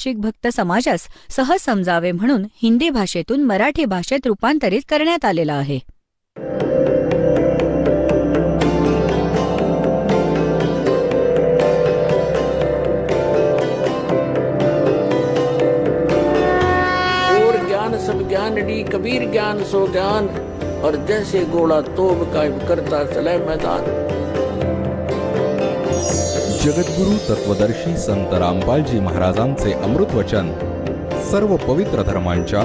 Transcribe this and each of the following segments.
शीख भक्त समाजास सहज समजावे म्हणून हिंदी भाषेतून मराठी भाषेत रूपांतरित करण्यात आलेला आहे. सब ज्ञान डी कबीर ज्ञान सो ज्ञान और जैसे घोड़ा तोब का करता चले मैदान. जगद्गुरु तत्वदर्शी संत रामपालजी महाराजांचे अमृत वचन सर्व पवित्र धर्मांच्या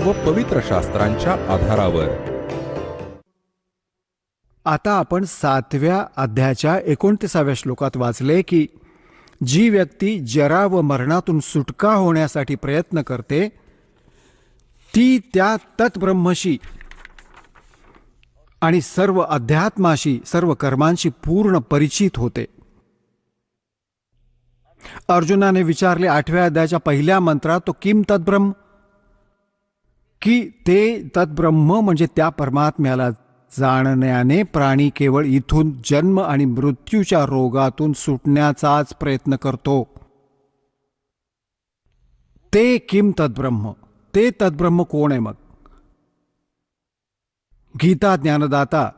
व पवित्र शास्त्रांच्या आधारावर. आता आपण 7व्या अध्यायाच्या 29व्या श्लोकात वाचले की जी व्यक्ती जरा व मरणातून सुटका होण्यासाठी प्रयत्न करते ती त्या तत्ब्रह्मशी आणि सर्व अध्यात्माशी सर्व कर्मांशी पूर्ण परिचित होते. अर्जुनाने विचारले 8व्या अध्यायाच्या पहिल्या मंत्रात तो किम तद्ब्रह्म, की ते तद्ब्रह्म म्हणजे त्या परमात्म्याला जाणण्याने प्राणी केवळ इथून जन्म आणि मृत्यूच्या रोगातून सुटण्याचाच प्रयत्न करतो. ते किम तद्ब्रह्म, ते तद्ब्रह्म कोण आहे? मग गीता ज्ञानदाता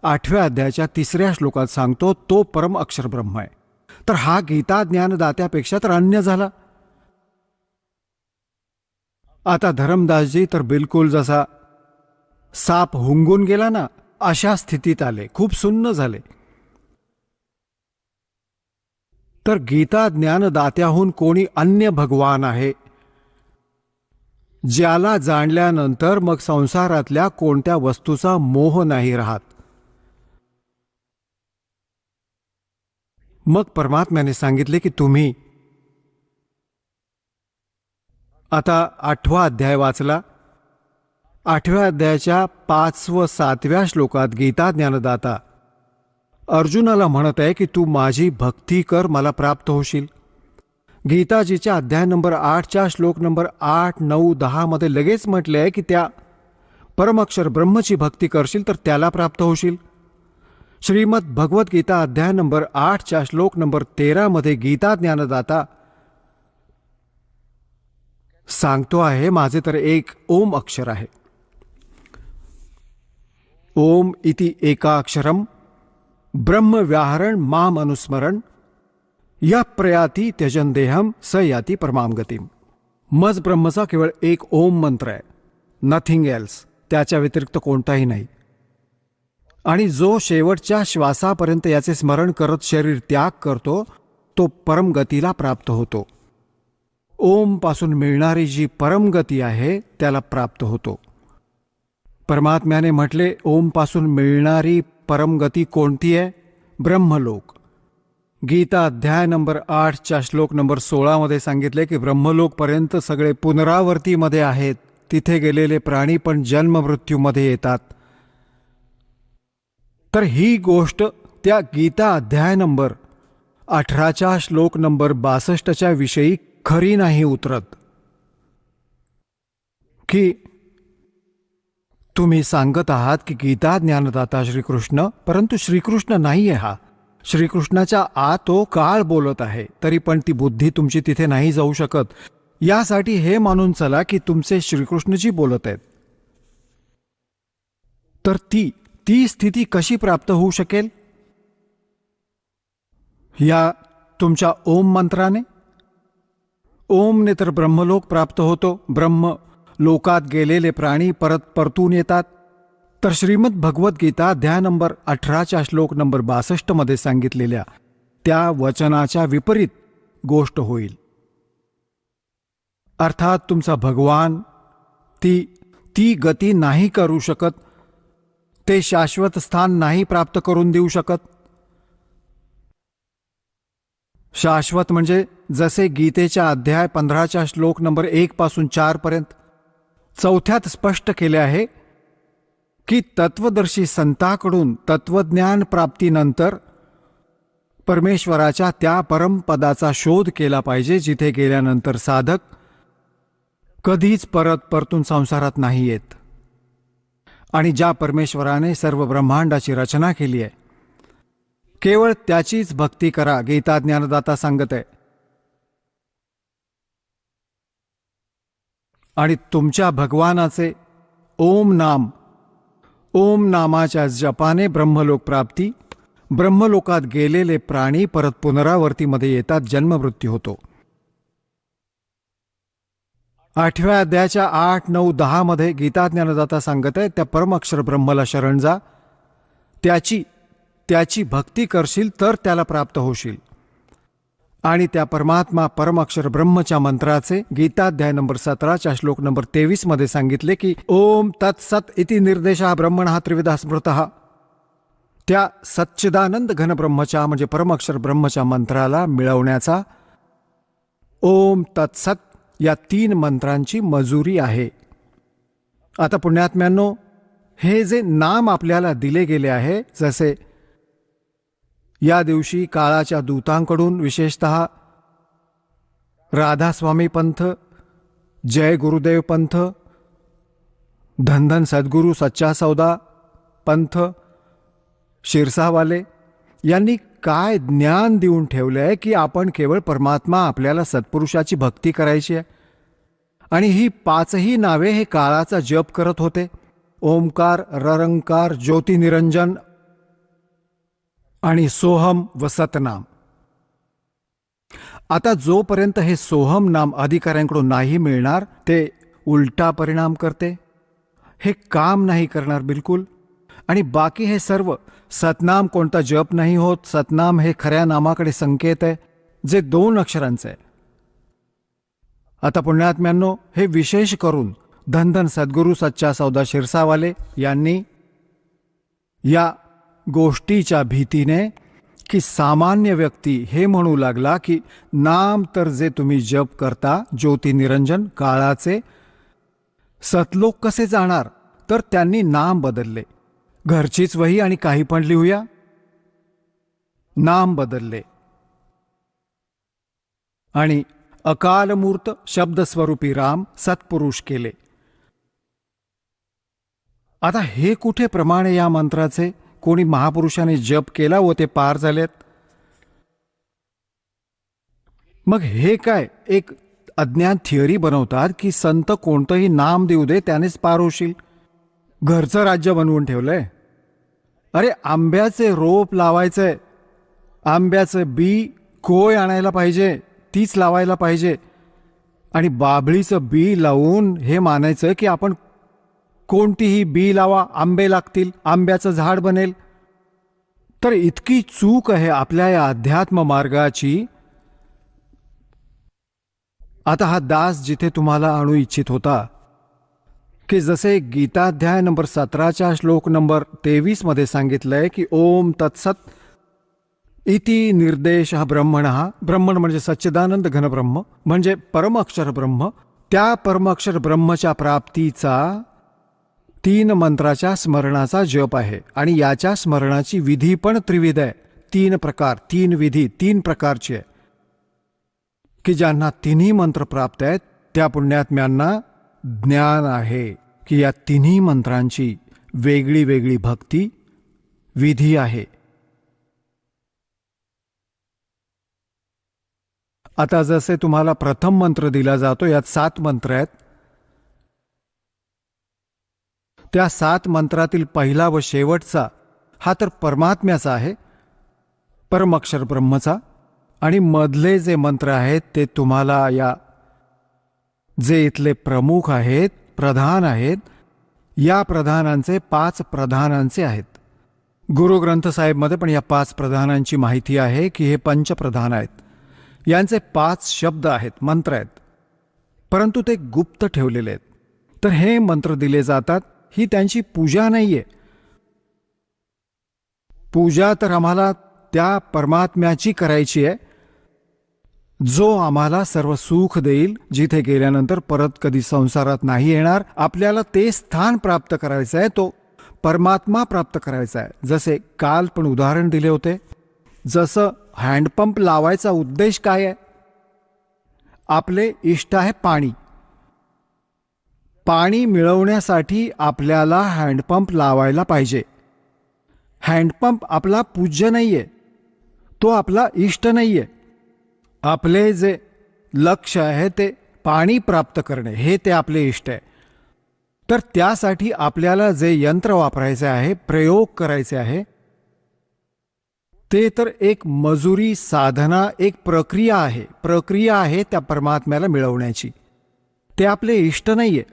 8व्या अध्यायाच्या 3ऱ्या श्लोकात सांगतो तो परम अक्षर ब्रह्म आहे. तर हा गीता ज्ञानदात्यापेक्षा तर अन्य झाला. आता धर्मदासजी तर बिलकुल जसा साप हुंगून गेला ना अशा स्थितीत आले, खूप सुन्न झाले. तर गीता ज्ञानदात्याहून कोणी अन्य भगवान आहे ज्याला जाणल्यानंतर मग संसारातल्या कोणत्या वस्तूचा मोह नाही राहत. मग परमात्म्याने सांगितले की तुम्ही आता 8वा अध्याय वाचला. 8व्या अध्यायाच्या 5 व 7व्या श्लोकात गीता ज्ञानदाता अर्जुनाला म्हणत आहे की तू माझी भक्ती कर, मला प्राप्त होशील. गीताजीच्या अध्याय नंबर 8च्या श्लोक नंबर 8, 9, 10 मध्ये लगेच म्हटले आहे की त्या परमअक्षर ब्रह्मची भक्ती करशील तर त्याला प्राप्त होशील. श्रीमद भगवद्गीता अध्याय नंबर 8च्या श्लोक नंबर 13 मध्ये गीता ज्ञानदाता सांगतो आहे माझे तर एक ओम अक्षर आहे. ओम इति एका अक्षरम ब्रह्म व्याहरण माम अनुस्मरण या प्रयाती त्यजन देहम स याती परमाम गतीम. मज ब्रह्मचा केवळ एक ओम मंत्र आहे, नथिंग एल्स, त्याच्या व्यतिरिक्त कोणताही नाही. आणि जो शेवटच्या श्वासापर्यंत याचे स्मरण करत शरीर त्याग करतो तो परमगतीला प्राप्त होतो. ओम पासून मिळणारी जी परमगती आहे त्याला प्राप्त होतो. परमात्म्याने म्हटले ओम पासून मिळणारी परमगती कोणती आहे? ब्रह्मलोक. गीता अध्याय नंबर 8च्या श्लोक नंबर 16 मध्ये सांगितले की ब्रह्मलोकपर्यंत सगळे पुनरावर्तीमध्ये आहेत. तिथे गेलेले प्राणी पण जन्म मृत्यूमध्ये येतात. तर ही गोष्ट त्या गीता अध्याय नंबर 18च्या श्लोक नंबर 62च्या विषयी खरी नाही उतरत की तुम्ही सांगत आहात की गीता ज्ञानदाता श्रीकृष्ण, परंतु श्रीकृष्ण नाहीये हा. श्रीकृष्णाच्या आत तो काळ बोलत आहे, तरी पण ती बुद्धी तुमची तिथे नाही जाऊ शकत. यासाठी हे मानून चला की तुमचे श्रीकृष्णजी बोलत आहेत. तर ती स्थिती कशी प्राप्त होऊ शकेल? या तुमच्या ओम मंत्राने. ओमने तर ब्रह्मलोक प्राप्त होतो. ब्रह्म लोकात गेलेले प्राणी परत परतून येतात. तर श्रीमद भगवद्गीता अध्याय नंबर 18च्या श्लोक नंबर 62 मध्ये सांगितलेल्या त्या वचनाच्या विपरीत गोष्ट होईल. अर्थात तुमचा भगवान ती गती नाही करू शकत, ते शाश्वत स्थान नाही प्राप्त करून देऊ शकत. शाश्वत म्हणजे जसे गीतेच्या अध्याय 15च्या श्लोक नंबर 1 पासून 4 पर्यंत 4थ्यात स्पष्ट केले आहे की तत्वदर्शी संतांकडून तत्वज्ञान प्राप्तीनंतर परमेश्वराच्या त्या परमपदाचा शोध केला पाहिजे जिथे गेल्यानंतर साधक कधीच परतून संसारात नाही येत. आणि ज्या परमेश्वराने सर्व ब्रह्मांडाची रचना केली आहे केवळ त्याचीच भक्ती करा, गीता ज्ञानदाता सांगत आहे. आणि तुमच्या भगवानाचे ओम नाम, ओम नामाच्या जपाने ब्रह्मलोक प्राप्ती, ब्रह्मलोकात गेलेले प्राणी परत पुनरावर्तीमध्ये येतात, जन्ममृत्यू होतो. 8व्या अध्यायाच्या 8, 9, 10 मध्ये गीता ज्ञानदाता सांगत आहे, त्या परमअक्षर ब्रह्मला शरण जा, त्याची भक्ती करशील तर त्याला प्राप्त होशील. आणि त्या परमात्मा परमअक्षर ब्रह्मच्या मंत्राचे गीताध्याय नंबर 17 श्लोक नंबर 23 मध्ये सांगितले की ओम तत्सत इति निर्देशः ब्रह्मणः त्रिविधा स्मृतः. त्या सच्चिदानंद घन ब्रह्मच्या म्हणजे परमअक्षर ब्रह्मच्या मंत्राला मिळवण्याचा ओम तत्सत या 3 मंत्रांची मजुरी आहे. आता पुण्यात्म्यांनो, हे जे नाम आपल्याला दिले गेले आहे, जसे या दिवशी काळाच्या दूतांकडून विशेषतः राधास्वामी पंथ, जय गुरुदेव पंथ, धनधन सद्गुरू सच्चा सौदा पंथ, शिरसावाले यांनी काय ज्ञान देऊन ठेवले आहे की आपण केवळ परमात्मा, आपल्याला सत्पुरुषाची भक्ती करायची आहे. आणि ही 5ही नावे हे काळाचा जप करत होते. ओमकार, ररंकार, ज्योतिनिरंजन आणि सोहम व सतनाम. आता जोपर्यंत हे सोहम नाम अधिकाऱ्यांकडून नाही मिळणार, ते उलटा परिणाम करते, हे काम नाही करणार बिलकुल. आणि बाकी हे सर्व सतनाम कोणता जप नाही होत. सतनाम हे खऱ्या नामाकडे संकेत आहे, जे 2 अक्षरांचे आहे. आता पुण्यात्म्यांनो, हे विशेष करून धनधन सद्गुरू सच्चा सौदा शिरसावाले यांनी या गोष्टीच्या भीतीने की सामान्य व्यक्ती हे म्हणू लागला की नाम तर जे तुम्ही जप करता ज्योतिनिरंजन काळाचे, सतलोक कसे जाणार, तर त्यांनी नाम बदलले. घरचीच वही आणि काही पण लिहूया, नाम बदलले आणि अकालमूर्त शब्दस्वरूपी राम सत्पुरुष केले. आता हे कुठे प्रमाणे या मंत्राचे कोणी महापुरुषाने जप केला व ते पार झालेत? मग हे काय एक अज्ञान थिअरी बनवतात की संत कोणतंही नाम देऊ दे त्यानेच पार होशील. घरचं राज्य बनवून ठेवलंय. अरे आंब्याचे रोप लावायचंय, आंब्याचं बी कोय आणायला पाहिजे, तीच लावायला पाहिजे. आणि बाभळीचं बी लावून हे मानायचं की आपण कोणतीही बी लावा, आंबे लागतील, आंब्याचं झाड बनेल. तर इतकी चूक आहे आपल्या या अध्यात्म मार्गाची. आता हा दास जिथे तुम्हाला आणू इच्छित होता की जसे गीताध्याय नंबर 17 श्लोक नंबर 23 मध्ये सांगितलंय की ओम तत्सत इति निर्देश ब्रह्मणः, ब्रह्मण म्हणजे सच्चिदानंद घन ब्रह्म म्हणजे परमअक्षर ब्रह्म, त्या परमअक्षर ब्रह्मच्या प्राप्तीचा 3 मंत्राच्या स्मरणाचा जप आहे. आणि याच्या स्मरणाची विधी पण त्रिविध आहे. 3 प्रकार, 3 विधी, 3 प्रकारची आहे की ज्यांना 3ही मंत्र प्राप्त आहेत त्या पुण्यात्म्यांना ज्ञान आहे की या 3ही मंत्रांची वेगळी वेगळी भक्ती विधी आहे. आता जसे तुम्हाला प्रथम मंत्र दिला जातो, यात 7 मंत्र आहेत. त्या 7 मंत्रातील पहिला व शेवटचा हा तर परमात्म्याचा आहे, परमअक्षर ब्रह्मचा. आणि मधले जे मंत्र आहेत ते तुम्हाला या जे इथले प्रमुख आहेत, प्रधान आहेत, या प्रधानांचे 5 प्रधानांचे आहेत. गुरुग्रंथ साहेबमध्ये पण या 5 प्रधानांची माहिती आहे की हे पंचप्रधान आहेत. यांचे 5 शब्द आहेत, मंत्र आहेत, परंतु ते गुप्त ठेवलेले आहेत. तर हे मंत्र दिले जातात, ही त्यांची पूजा नाहीये. पूजा तर आम्हाला त्या परमात्म्याची करायची आहे जो आम्हाला सर्व सुख देईल, जिथे गेल्यानंतर परत कधी संसारात नाही येणार. आपल्याला ते स्थान प्राप्त करायचं आहे, तो परमात्मा प्राप्त करायचा आहे. जसे काल पण उदाहरण दिले होते, जसं हँडपंप लावायचा उद्देश काय आहे? आपले इष्ट आहे पाणी. पाणी मिळवण्यासाठी आपल्याला हँडपंप लावायला पाहिजे. हँडपंप आपला पूज्य नाहीये, तो आपला इष्ट नाहीये. आपले जे लक्ष आहे ते पाणी प्राप्त करणे हे ते आपले इष्ट आहे. तर त्यासाठी आपल्याला जे यंत्र वापरायचे आहे, प्रयोग करायचे आहे, ते तर एक मजुरी, साधना, एक प्रक्रिया आहे त्या परमात्म्याला मिळवण्याची. ते आपले इष्ट नाहीये.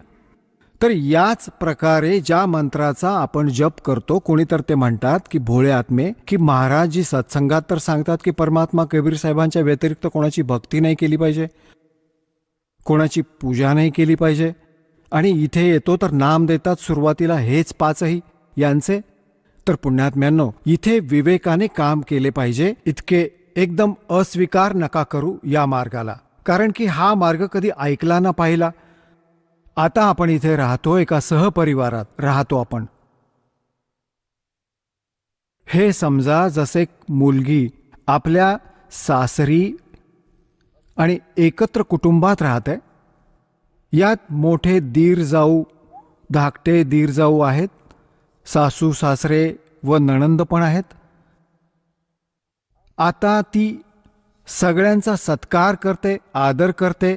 तर याच प्रकारे ज्या मंत्राचा आपण जप करतो, कोणी तर ते म्हणतात की भोळे आत्मे, की महाराजजी सत्संगात तर सांगतात की परमात्मा कबीर साहेबांच्या व्यतिरिक्त कोणाची भक्ती नाही केली पाहिजे, कोणाची पूजा नाही केली पाहिजे, आणि इथे येतो तर नाम देतात सुरुवातीला हेच पाचही यांचे. तर पुण्यात्म्यांनो, इथे विवेकाने काम केले पाहिजे. इतके एकदम अस्वीकार नका करू या मार्गाला, कारण की हा मार्ग कधी ऐकला ना पाहिला. आता आपण इथे राहतो, एका सहपरिवारात राहतो आपण. हे समजा जसे मुलगी आपल्या सासरी आणि एकत्र कुटुंबात राहते. यात मोठे दीर जाऊ, धाकटे दीर जाऊ आहेत, सासू सासरे व नणंद पण आहेत. आता ती सगळ्यांचा सत्कार करते, आदर करते,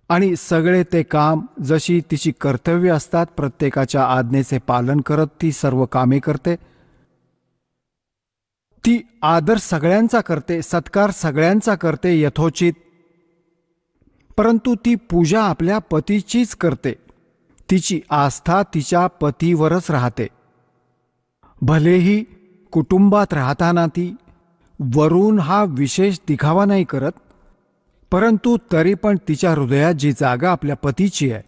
आणि सगळे ते काम जशी तिची कर्तव्य असतात प्रत्येकाच्या आज्ञेचे पालन करत ती सर्व कामे करते. ती आदर सगळ्यांचा करते, सत्कार सगळ्यांचा करते यथोचित. परंतु ती पूजा आपल्या पतीचीच करते. तिची आस्था तिच्या पतीवरच राहते. भलेही कुटुंबात राहताना ती वरून हा विशेष दिखावा नाही करत, परंतु तरी पण तिच्या हृदयात जी जागा आपल्या पतीची आहे,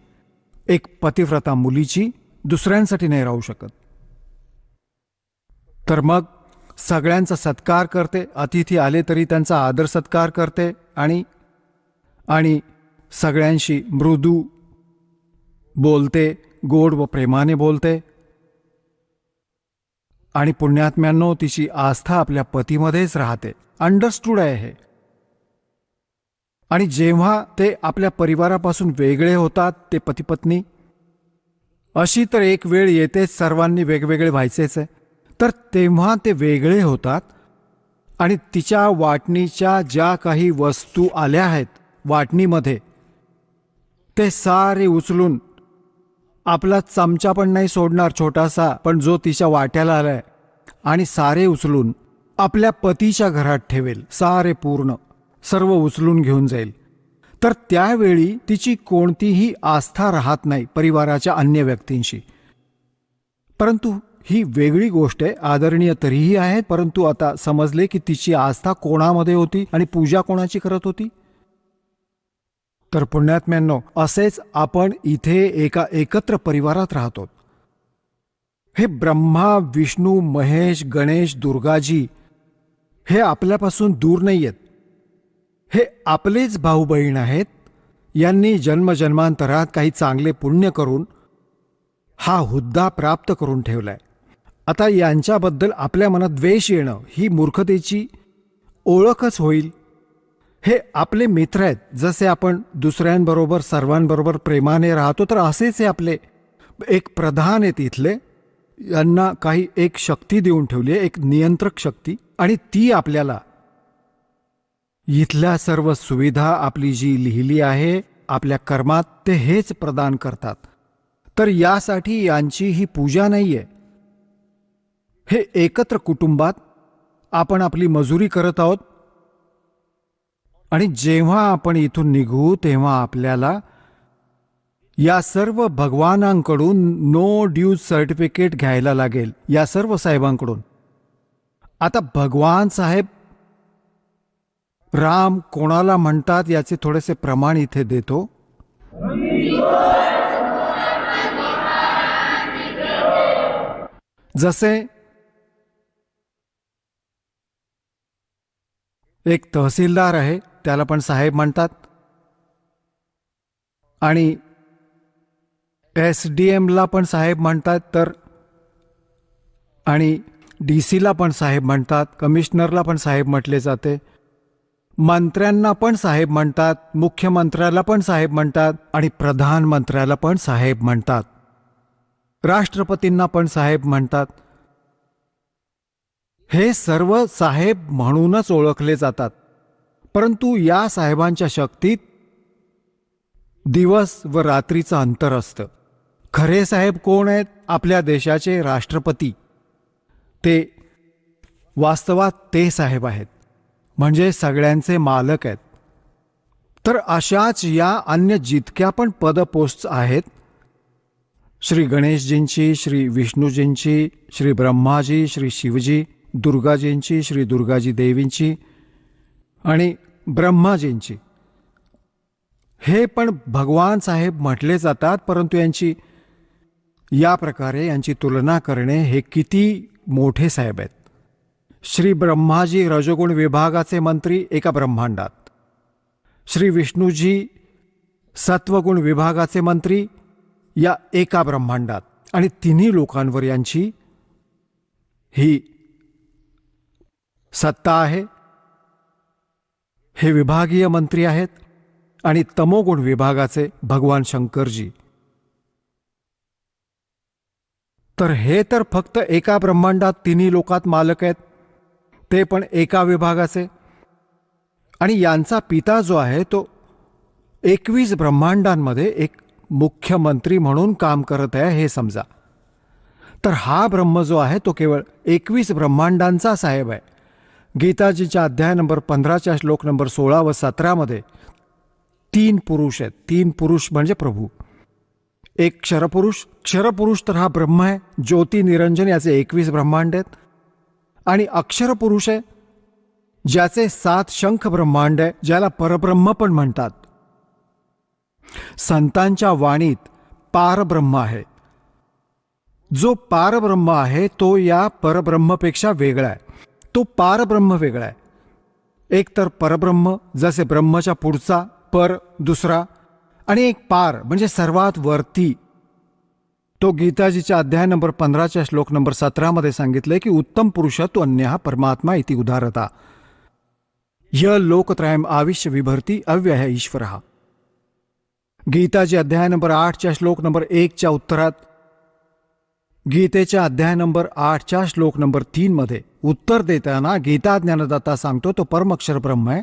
एक पतिव्रता मुलीची, दुसऱ्यांसाठी नाही राहू शकत. तर मग सगळ्यांचा सत्कार करते, अतिथी आले तरी त्यांचा आदर सत्कार करते, आणि सगळ्यांशी मृदू बोलते, गोड व प्रेमाने बोलते. आणि पुण्यात्म्यांनो, तिची आस्था आपल्या पतीमध्येच राहते. अंडरस्टूड आहे हे. आणि जेव्हा ते आपल्या परिवारापासून वेगळे होतात, ते पतिपत्नी, अशी तर एक वेळ येते सर्वांनी वेगवेगळे व्हायचेच आहे. तर तेव्हा ते वेगळे होतात आणि तिच्या वाटणीच्या ज्या काही वस्तू आल्या आहेत वाटणीमध्ये, ते सारे उचलून, आपला चमचा पण नाही सोडणार छोटासा, पण जो तिच्या वाट्याला आलाय, आणि सारे उचलून आपल्या पतीच्या घरात ठेवेल. सारे पूर्ण सर्व उचलून घेऊन जाईल. तर त्यावेळी तिची कोणतीही आस्था राहत नाही परिवाराच्या अन्य व्यक्तींशी. परंतु ही वेगळी गोष्ट आहे, आदरणीय तरीही आहे. परंतु आता समजले की तिची आस्था कोणामध्ये होती आणि पूजा कोणाची करत होती. तर पुण्यात्म्यांनो, असेच आपण इथे एका एकत्र परिवारात राहतो. हे ब्रह्मा, विष्णू, महेश, गणेश, दुर्गाजी हे आपल्यापासून दूर नाही आहेत. हे आपलेच भाऊ बहीण आहेत. यांनी जन्मजन्मांतरात काही चांगले पुण्य करून हा हुद्दा प्राप्त करून ठेवलाय. आता यांच्याबद्दल आपल्या मनात द्वेष येणं ही मूर्खतेची ओळखच होईल. हे आपले मित्र आहेत. जसे आपण दुसऱ्यांबरोबर सर्वांबरोबर प्रेमाने राहतो, तर असेच हे आपले एक प्रधान आहेत इथले. यांना काही एक शक्ती देऊन ठेवली आहे, एक नियंत्रक शक्ती, आणि ती आपल्याला इथल्या सर्व सुविधा आपली जी लिहिली आहे आपल्या कर्मात, ते हेच प्रदान करतात. तर यासाठी यांची ही पूजा नाहीये. हे एकत्र कुटुंबात आपण आपली मजुरी करत आहोत, आणि जेव्हा आपण इथून निघू तेव्हा आपल्याला या सर्व भगवानांकडून नो ड्यूज सर्टिफिकेट घ्यायला लागेल, या सर्व साहेबांकडून. आता भगवान साहेब राम कोणाला म्हणतात याचे थोडेसे प्रमाण इथे देतो. जसे एक तहसीलदार आहे, त्याला पण साहेब म्हणतात, आणि SDMला पण साहेब म्हणतात, तर आणि DC ला पण साहेब म्हणतात, कमिशनरला पण साहेब म्हटले जाते, मंत्र्यांना पण साहेब म्हणतात, मुख्यमंत्र्याला पण साहेब म्हणतात, आणि प्रधानमंत्र्याला पण साहेब म्हणतात, राष्ट्रपतींना पण साहेब म्हणतात. हे सर्व साहेब म्हणूनच ओळखले जातात. परंतु या साहेबांच्या शक्तीत दिवस व रात्रीचं अंतर असतं. खरे साहेब कोण आहेत? आपल्या देशाचे राष्ट्रपती. ते वास्तवात ते साहेब आहेत, म्हणजे सगळ्यांचे मालक आहेत. तर अशाच या अन्य जितक्या पण पदपोस्ट आहेत, श्री गणेशजींची, श्री विष्णूजींची, श्री ब्रह्माजी, श्री शिवजी, दुर्गाजींची, श्री दुर्गाजी देवींची आणि ब्रह्माजींची, हे पण भगवान साहेब म्हटले जातात. परंतु या प्रकारे यांची तुलना करणे हे किती मोठे साहेब आहेत. श्री ब्रह्माजी रजोगुण विभागाचे मंत्री एका ब्रह्मांडात, श्री विष्णूजी सत्वगुण विभागाचे मंत्री या एका ब्रह्मांडात, आणि तिन्ही लोकांवर यांची ही सत्ता आहे. हे विभागीय मंत्री आहेत. आणि तमोगुण विभागाचे भगवान शंकरजी. तर हे तर फक्त एका ब्रह्मांडात तिन्ही लोकात मालक आहेत, ते पण एका विभागाचे. आणि यांचा पिता जो आहे तो 21 ब्रह्मांडांमध्ये एक मुख्यमंत्री म्हणून काम करत आहे, हे समजा. तर हा ब्रह्म जो आहे तो केवळ 21 ब्रह्मांडांचा साहेब आहे. गीताजीच्या अध्याय नंबर 15च्या श्लोक नंबर 16 व 17 तीन पुरुष आहेत. तीन पुरुष म्हणजे प्रभू. एक क्षरपुरुष. क्षरपुरुष तर हा ब्रह्म आहे. ज्योती निरंजन याचे 21 ब्रह्मांड आहेत. आणि अक्षर पुरुष आहे, ज्याचे 7 शंख ब्रह्मांड आहे, ज्याला परब्रह्म पण म्हणतात. संतांच्या वाणीत पारब्रह्म आहे. जो पारब्रह्म आहे तो या परब्रह्मपेक्षा वेगळा आहे. तो पारब्रह्म वेगळा आहे. एक तर परब्रह्म, जसे ब्रह्मच्या पुढचा पर दुसरा, आणि एक पार म्हणजे सर्वात वरती. तो गीताजीच्या अध्याय नंबर 15च्या श्लोक नंबर 17 सांगितले की उत्तम पुरुषत्व अन्य परमात्मा इति उदारता य लोकत्रयम आविश्य विभर्ती अव्यय ईश्वर. गीताजी अध्याय नंबर 8च्या श्लोक नंबर 1च्या उत्तरात, गीतेच्या अध्याय नंबर 8च्या श्लोक नंबर 3 उत्तर देताना गीता ज्ञानदाता सांगतो तो परमक्षर ब्रह्म आहे.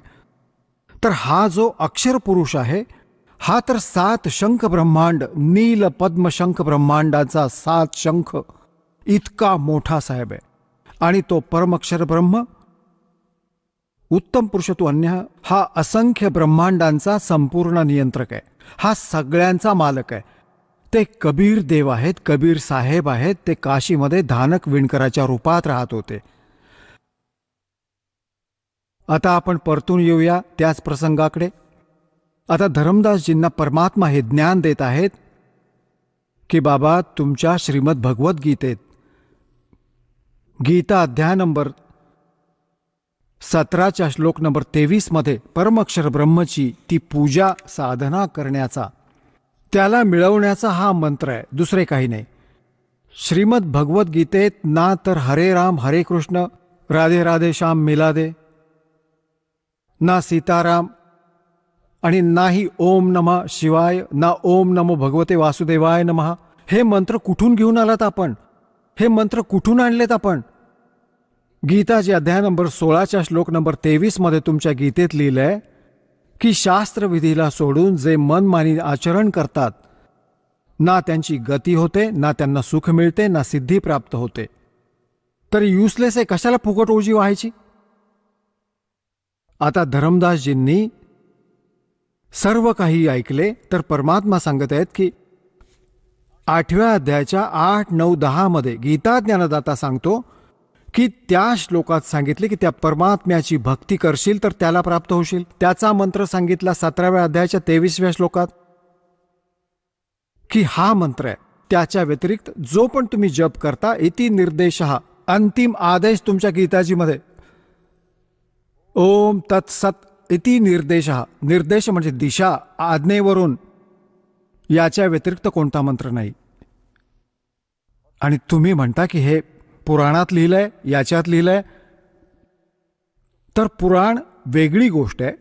तर हा जो अक्षर पुरुष आहे हा तर 7 शंख ब्रह्मांड, नील पद्म शंख ब्रह्मांडाचा 7 शंख इतका मोठा साहेब आहे. आणि तो परमक्षर ब्रह्म उत्तम पुरुषत्व अन्य हा असंख्य ब्रह्मांडांचा संपूर्ण नियंत्रक आहे. हा सगळ्यांचा मालक आहे. ते कबीर देव आहेत, कबीर साहेब आहेत. ते काशीमध्ये धानक विणकराच्या रूपात राहत होते. आता आपण परतून येऊया त्याच प्रसंगाकडे. आता धर्मदासजींना परमात्मा हे ज्ञान देत आहेत की बाबा, तुमच्या श्रीमद भगवद्गीतेत गीता अध्याय नंबर 17च्या श्लोक नंबर 23 परमक्षर ब्रह्मची ती पूजा साधना करण्याचा, त्याला मिळवण्याचा हा मंत्र आहे, दुसरे काही नाही. श्रीमद भगवद्गीतेत ना तर हरे राम हरे कृष्ण राधे राधे श्याम मिलादे, ना सीताराम, आणि नाही ओम नमः शिवाय, ना ओम नमो भगवते वासुदेवाय नमः. हे मंत्र कुठून घेऊन आलात आपण? हे मंत्र कुठून आणलेत आपण? गीताजी अध्याय नंबर 16च्या श्लोक नंबर 23 तुमच्या गीतेत लिहिलंय की शास्त्रविधीला सोडून जे मनमानी आचरण करतात, ना त्यांची गती होते, ना त्यांना सुख मिळते, ना सिद्धी प्राप्त होते. तर युसलेस आहे, कशाला फुकट ओजी व्हायची? आता धर्मदासजींनी सर्व काही ऐकले तर परमात्मा सांगत आहेत की 8व्या अध्यायाच्या 8, 9, 10 गीता ज्ञानदाता सांगतो की त्या श्लोकात सांगितले की त्या परमात्म्याची भक्ती करशील तर त्याला प्राप्त होशील. त्याचा मंत्र सांगितला 17व्या अध्यायाच्या 23व्या श्लोकात की हा मंत्र आहे. त्याच्या व्यतिरिक्त जो पण तुम्ही जप करता, इति निर्देशः, अंतिम आदेश तुमच्या गीताजीमध्ये ओम तत्सत इति निर्देशः, निर्देश म्हणजे दिशा, आज्ञेवरून, याच्या व्यतिरिक्त कोणता मंत्र नाही. आणि तुम्ही म्हणता की हे पुराणात लिहिलंय, याच्यात लिहिलंय. तर पुराण वेगळी गोष्ट आहे.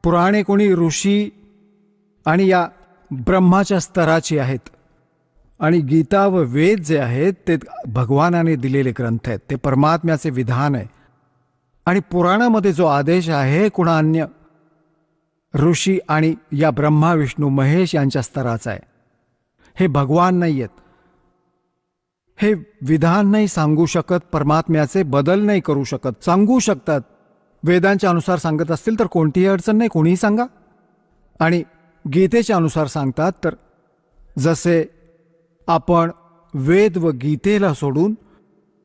पुराणे कोणी ऋषी आणि या ब्रह्माच्या स्तराची आहेत. आणि गीता व वेद जे आहेत ते भगवानाने दिलेले ग्रंथ आहेत, ते परमात्म्याचे विधान आहे. आणि पुराणामध्ये जो आदेश आहे कुणा अन्य ऋषी आणि या ब्रह्मा विष्णू महेश यांच्या स्तराचा आहे. हे भगवान नाही आहेत. हे विधान नाही सांगू शकत, परमात्म्याचे बदल नाही करू शकत. सांगू शकतात, वेदांच्या अनुसार सांगत असतील तर कोणतीही अडचण नाही, कोणीही सांगा. आणि गीतेच्या अनुसार सांगतात तर जसे आपण वेद व गीतेला सोडून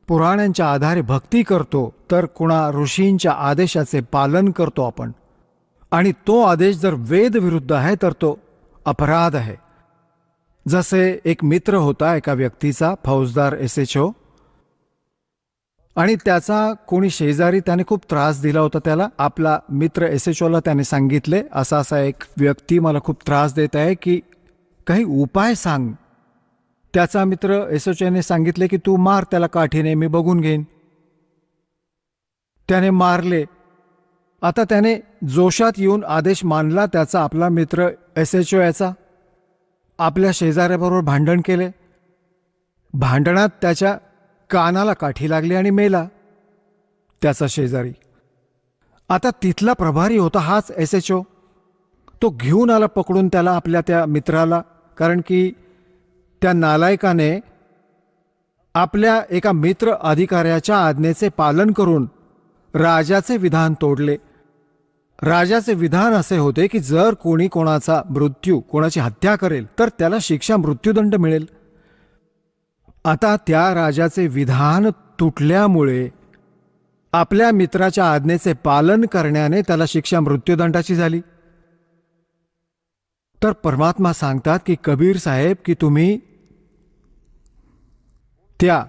पुराणांच्या आधारे भक्ती करतो, तर कुणा ऋषींच्या आदेशाचे पालन करतो आपण, आणि तो आदेश जर वेद विरुद्ध आहे तर तो अपराध आहे. जसे एक मित्र होता एका व्यक्तीचा, फौजदार SHO, आणि त्याचा कोणी शेजारी त्याने खूप त्रास दिला होता त्याला. आपला मित्र SHOला त्याने सांगितले, असा असा एक व्यक्ती मला खूप त्रास देत आहे, की काही उपाय सांग. त्याचा मित्र SHOने सांगितले की तू मार त्याला काठीने, मी बघून घेईन. त्याने मारले. आता त्याने जोशात येऊन आदेश मानला त्याचा आपला मित्र SHO याचा. आपल्या शेजाऱ्याबरोबर भांडण केले. भांडणात त्याच्या कानाला काठी लागली आणि मेला त्याचा शेजारी. आता तिथला प्रभारी होता हाच SHO. तो घेऊन आला पकडून त्याला, आपल्या त्या मित्राला, कारण की त्या नालायकाने आपल्या एका मित्र अधिकाऱ्याच्या आज्ञेचे पालन करून राजाचे विधान तोडले. राजाचे विधान असे होते की जर कोणी कोणाचा मृत्यू, कोणाची हत्या करेल तर त्याला शिक्षा मृत्यूदंड मिळेल. आता त्या राजाचे विधान तुटल्यामुळे आपल्या मित्राच्या आज्ञेचे पालन करण्याने त्याला शिक्षा मृत्यूदंडाची झाली. तर परमात्मा सांगतात की कबीर साहेब, की तुम्ही त्या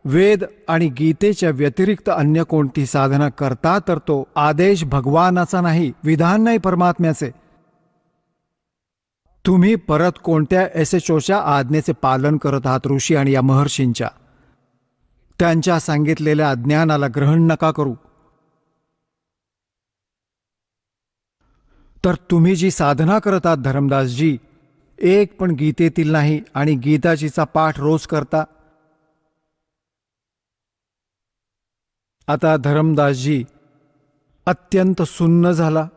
वेद आणि गीतेच्या व्यतिरिक्त अन्य कोणती साधना करता तर तो आदेश भगवानाचा नाही, विधान नाही परमात्म्याचे. तुम्ही परत कोणत्या SHOच्या आज्ञेचे पालन करत आहात, ऋषी आणि या महर्षींच्या. त्यांच्या सांगितलेल्या ज्ञानाला ग्रहण नका करू. तर तुम्ही जी साधना करत आहात धर्मदासजी, एक पण गीतेतील नाही, आणि गीताजीचा पाठ रोज करता. आता धर्मदासजी अत्यंत सुन्न झाला,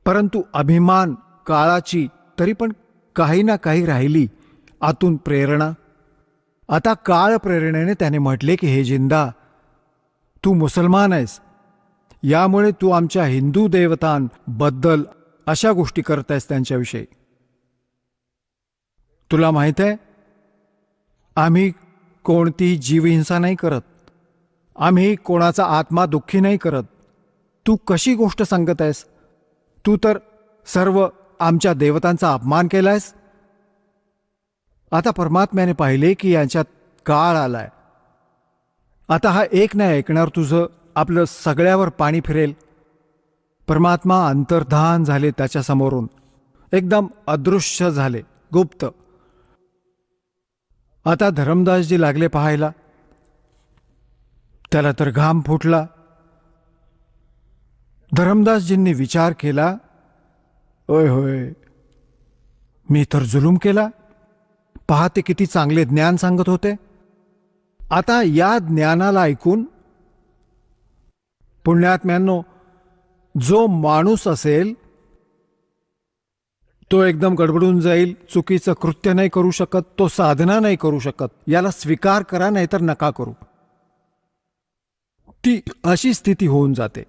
परंतु अभिमान काळाची तरी पण काही ना काही राहिली आतून प्रेरणा. आता काळ प्रेरणेने त्याने म्हटले की हे जिंदा, तू मुसलमान आहेस, यामुळे तू आमच्या हिंदू देवतांबद्दल अशा गोष्टी करतायस त्यांच्याविषयी. तुला माहित आहे, आम्ही कोणतीही जीवहिंसा नाही करत, आम्ही कोणाचा आत्मा दुःखी नाही करत. तू कशी गोष्ट सांगत आहेस? तू तर सर्व आमच्या देवतांचा अपमान केलायस. आता परमात्म्याने पाहिले की यांच्यात काळ आलाय. आता हा एक नाही ऐकणार तुझं, आपलं सगळ्यावर पाणी फिरेल. परमात्मा अंतर्धान झाले त्याच्या समोरून, एकदम अदृश्य झाले, गुप्त. आता धर्मदासजी लागले पाहायला. त्याला तर घाम फुटला. धर्मदासजींनी विचार केला, होय होय, मी तर जुलूम केला. पाहते किती चांगले ज्ञान सांगत होते. आता या ज्ञानाला ऐकून पुण्यात्म्यांनो, जो माणूस असेल तो एकदम गडबडून जाईल, चुकीचं कृत्य नाही करू शकत, तो साधना नाही करू शकत. याला स्वीकार करा, नाहीतर नका करू. ती अशी स्थिती होऊन जाते.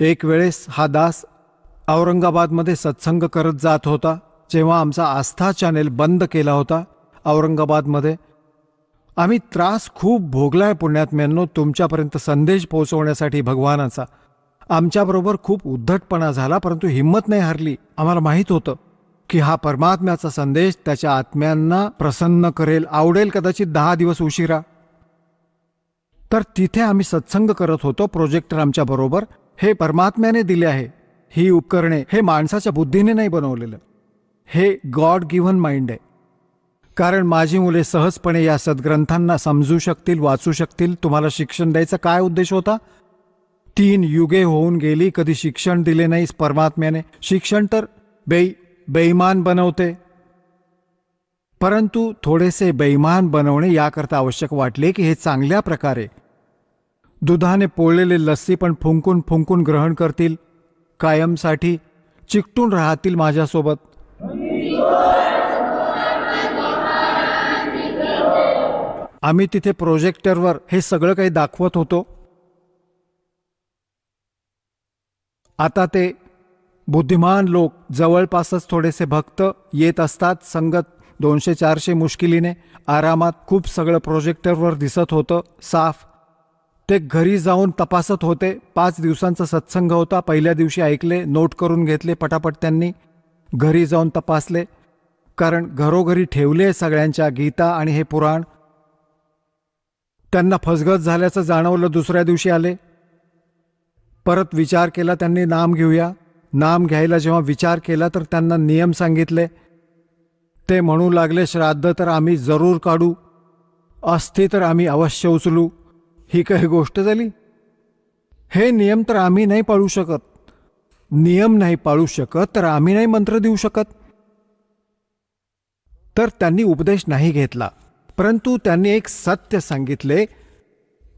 एक वेळेस हा दास औरंगाबादमध्ये सत्संग करत जात होता, जेव्हा आमचा आस्था चॅनेल बंद केला होता औरंगाबादमध्ये. आम्ही त्रास खूप भोगलाय पुण्यात्म्यांनो तुमच्यापर्यंत संदेश पोहोचवण्यासाठी भगवानाचा. आमच्याबरोबर खूप उद्धटपणा झाला, परंतु हिंमत नाही हरली. आम्हाला माहीत होतं की हा परमात्म्याचा संदेश त्याच्या आत्म्यांना प्रसन्न करेल, आवडेल कदाचित 10 दिवस उशिरा. तर तिथे आम्ही सत्संग करत होतो, प्रोजेक्टर आमच्या बरोबर. हे परमात्म्याने दिले आहे, ही उपकरणे. हे माणसाच्या बुद्धीने नाही बनवलेलं, हे गॉड गिव्हन माइंड आहे. कारण माझी मुले सहजपणे या सद्ग्रंथांना समजू शकतील, वाचू शकतील. तुम्हाला शिक्षण द्यायचा काय उद्देश होता? 3 युगे होऊन गेली, कधी शिक्षण दिले नाहीस परमात्म्याने. शिक्षण तर बेईमान बनवते, परंतु थोडेसे बेईमान बनवणे याकरता आवश्यक वाटले की हे चांगल्या प्रकारे दुधाने पोळलेले लस्सी पण फुंकून फुंकून ग्रहण करतील कायमसाठी. चिकटून राहतील माझ्यासोबत. आम्ही तिथे प्रोजेक्टरवर हे सगळं काही दाखवत होतो. आता ते बुद्धिमान लोक, जवळपासच थोडेसे भक्त येत असतात, संगत 200-400 मुश्किलीने, आरामात. खूप सगळं प्रोजेक्टरवर दिसत होतं साफ. ते घरी जाऊन तपासत होते. 5 दिवसांचा सत्संग होता. पहिल्या दिवशी ऐकले, नोट करून घेतले पटापट त्यांनी. घरी जाऊन तपासले, कारण घरोघरी ठेवले सगळ्यांच्या गीता आणि हे पुराण. त्यांना फसगत झाल्याचं जाणवलं. दुसऱ्या दिवशी आले, परत विचार केला त्यांनी, नाम घेऊया. नाम घ्यायला जेव्हा विचार केला तर त्यांना नियम सांगितले. ते म्हणू लागले, श्राद्ध तर आम्ही जरूर काढू, अस्थी तर आम्ही अवश्य उचलू. ही काही गोष्ट झाली? हे नियम तर आम्ही नाही पाळू शकत. नियम नाही पाळू शकत तर आम्ही नाही मंत्र देऊ शकत. तर त्यांनी उपदेश नाही घेतला, परंतु त्यांनी एक सत्य सांगितले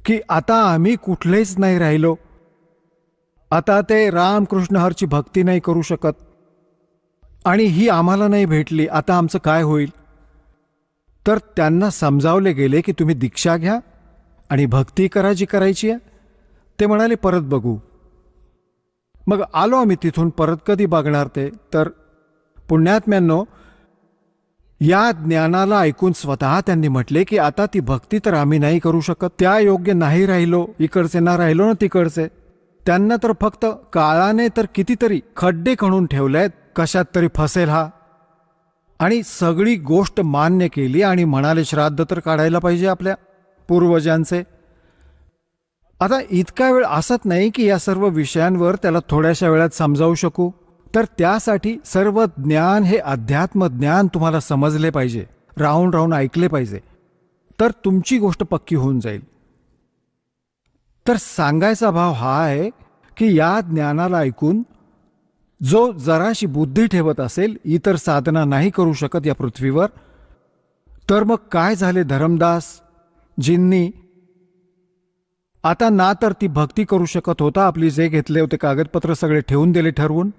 की आता आम्ही कुठलेच नाही राहिलो. आता ते रामकृष्ण हरची भक्ती नाही करू शकत आणि ही आम्हाला नाही भेटली. आता आमचं काय होईल? तर त्यांना समजावले गेले की तुम्ही दीक्षा घ्या आणि भक्ती करा जी करायची आहे. ते म्हणाले परत बघू. मग आलो आम्ही तिथून. परत कधी बघणार ते? तर पुण्यात्म्यांनो, या ज्ञानाला ऐकून स्वतः त्यांनी म्हटले की आता ती भक्ती तर आम्ही नाही करू शकत. त्या योग्य नाही राहिलो, इकडचे ना राहिलो ना तिकडचे. त्यांना तर फक्त काळाने तर कितीतरी खड्डे खणून ठेवलेत, कशात तरी फसेल हा. आणि सगळी गोष्ट मान्य केली आणि म्हणाले श्राद्ध तर काढायला पाहिजे आपल्या पूर्वजांचे. आता इतका वेळ असत नाही की या सर्व विषयांवर त्याला थोड्याशा वेळात समजावू शकू. तर त्यासाठी सर्व ज्ञान हे अध्यात्म ज्ञान तुम्हाला समजले पाहिजे, राहून राहून ऐकले पाहिजे, तर तुमची गोष्ट पक्की होऊन जाईल. तर सांगायचा भाव हा आहे की या ज्ञानाला ऐकून जो जराशी बुद्धी ठेवत असेल, इतर साधना नाही करू शकत या पृथ्वीवर, तर मग काय झाले धर्मदास जींनी? आता ना तर ती भक्ती करू शकत होता, आपली जे घेतले होते कागदपत्र सगळे ठेवून दिले ठरवून.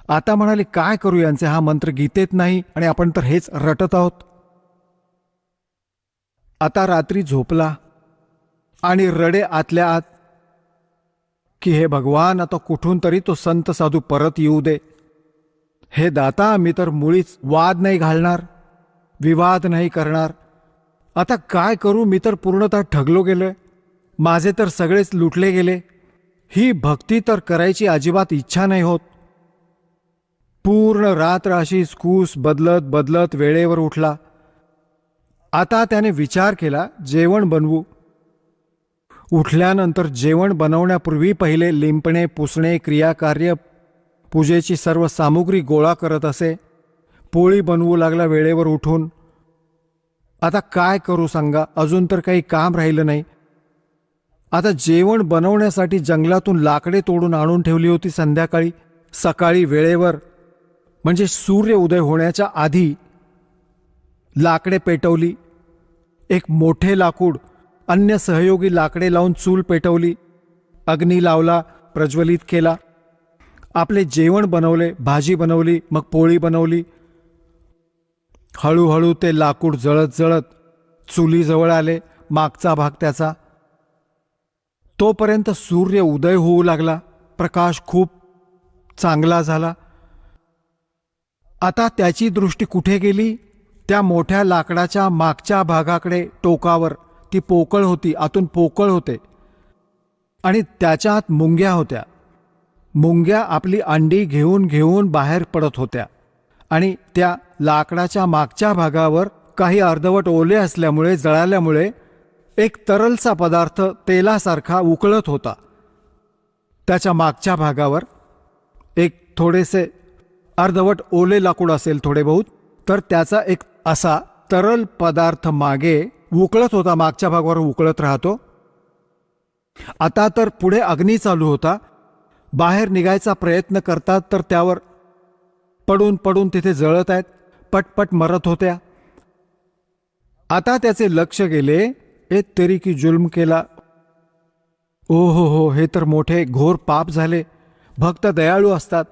आता म्हणाले काय करू यांचे, हा मंत्र गीतेत नाही आणि आपण तर हेच रटत आहोत. आता रात्री झोपला आणि रडे आतल्या आत की हे भगवान, आता कुठून तरी तो संत साधू परत येऊ दे. हे दाता, मी तर मुळीच वाद नाही घालणार, विवाद नाही करणार. आता काय करू? मी तर पूर्णतः ठगलो गेलोय. माझे तर सगळेच लुटले गेले. ही भक्ती तर करायची अजिबात इच्छा नाही होत. पूर्ण रात्र अशीच कूस बदलत बदलत वेळेवर उठला. आता त्याने विचार केला, जेवण बनवू. उठल्यानंतर जेवण बनवण्यापूर्वी पहिले लिंपणे, पुसणे, क्रियाकार्य, पूजेची सर्व सामुग्री गोळा करत असे. पोळी बनवू लागला वेळेवर उठून. आता काय करू सांगा, अजून तर काही काम राहिलं नाही. आता जेवण बनवण्यासाठी जंगलातून लाकडे तोडून आणून ठेवली होती संध्याकाळी. सकाळी वेळेवर म्हणजे सूर्य उदय होण्याच्या आधी लाकडे पेटवली. एक मोठे लाकूड, अन्य सहयोगी लाकडे लावून चूल पेटवली, अग्नी लावला, प्रज्वलित केला. आपले जेवण बनवले, भाजी बनवली, मग पोळी बनवली. हळूहळू ते लाकूड जळत जळत चुलीजवळ आले, मागचा भाग त्याचा. तोपर्यंत सूर्य उदय होऊ लागला. प्रकाश खूप चांगला झाला. आता त्याची दृष्टी कुठे गेली? त्या मोठ्या लाकडाच्या मागच्या भागाकडे, टोकावर. ती पोकळ होती, आतून पोकळ होते आणि त्याच्यात मुंग्या होत्या. मुंग्या आपली अंडी घेऊन घेऊन बाहेर पडत होत्या आणि त्या लाकडाच्या मागच्या भागावर काही अर्धवट ओले असल्यामुळे, जळाल्यामुळे एक तरलसा पदार्थ तेलासारखा उकळत होता. त्याच्या मागच्या भागावर एक थोडेसे अर्धवट ओले लाकूड असेल थोडे बहुत, तर त्याचा एक असा तरल पदार्थ मागे उकळत होता, मागच्या भागावर उकळत राहतो. आता तर पुढे अग्नी चालू होता. बाहेर निघायचा प्रयत्न करतात तर त्यावर पडून पडून तिथे जळत आहेत, पटपट मरत होत्या. आता त्याचे लक्ष गेले, ए तेरी की जुल्म केला. ओ हो, हे तर मोठे घोर पाप झाले. भक्त दयाळू असतात,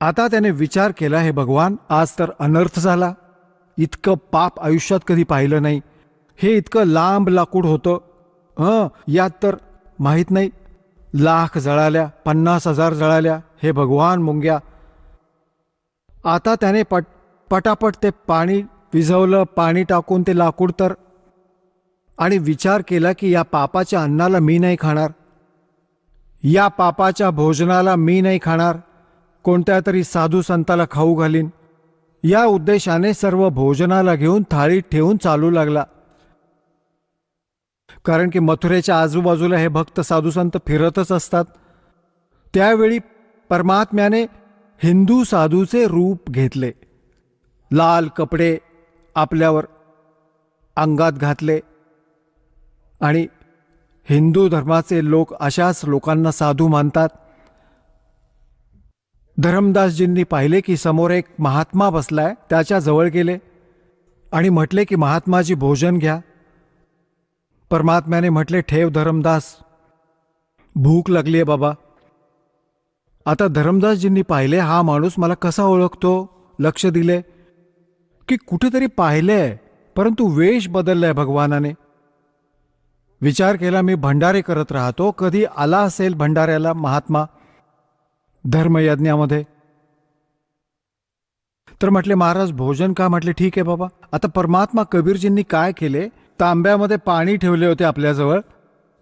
आता त्याने विचार केला, हे भगवान, आज तर अनर्थ झाला. इतकं पाप आयुष्यात कधी पाहिलं नाही. हे इतकं लांब लाकूड होतं, यात तर माहीत नाही 1,00,000 जळाल्या, 50,000 जळाल्या. हे भगवान मुंग्या. आता त्याने पटापट ते पाणी विझवलं, पाणी टाकून ते लाकूड तर, आणि विचार केला की या पापाच्या अन्नाला मी नाही खाणार, या पापाच्या भोजनाला मी नाही खाणार, कोणत्या तरी साधू संताला खाऊ घालीन. या उद्देशाने सर्व भोजनाला घेऊन थाळीत ठेवून चालू लागला. कारण की मथुरेच्या आजूबाजूला हे भक्त साधू संत फिरतच असतात. त्यावेळी परमात्म्याने हिंदू साधूचे रूप घेतले. लाल कपडे आपल्यावर अंगात घातले आणि हिंदू धर्माचे लोक अशाच लोकांना साधू मानतात. धर्मदासजींनी पाहिले की समोर एक महात्मा बसलाय. त्याच्या जवळ गेले आणि म्हटले की महात्माजी भोजन घ्या. परमात्म्याने म्हटले, ठेव धर्मदास, भूक लागलीये बाबा. आता धर्मदासजींनी पाहिले, हा माणूस मला कसा ओळखतो. लक्ष दिले की कुठेतरी पाहिलेय, परंतु वेश बदललाय भगवानाने. विचार केला, मी भंडारे करत राहतो, कधी आला असेल भंडाऱ्याला महात्मा धर्मयज्ञामध्ये. तर म्हटले, महाराज भोजन का. म्हटले, ठीक आहे बाबा. आता परमात्मा कबीरजींनी काय केले, तांब्यामध्ये पाणी ठेवले होते आपल्याजवळ,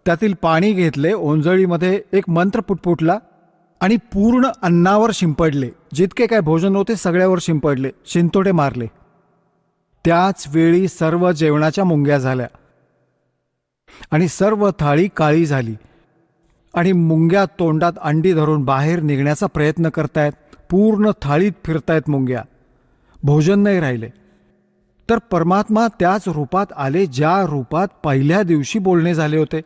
त्यातील पाणी घेतले, ओंजळीमध्ये एक मंत्र पुटपुटला आणि पूर्ण अन्नावर शिंपडले. जितके काय भोजन होते सगळ्यावर शिंपडले, शिंतोडे मारले. त्याच वेळी सर्व जेवणाच्या मुंग्या झाल्या आणि सर्व थाळी काळी झाली आणि मुंग्या तोंडात अंडी धरून बाहेर निघण्याचा प्रयत्न करतायत. पूर्ण थाळीत फिरतायत मुंग्या. भोजन नाही राहिले. तर परमात्मा त्याच रूपात आले ज्या रूपात पहिल्या दिवशी बोलणे झाले होते.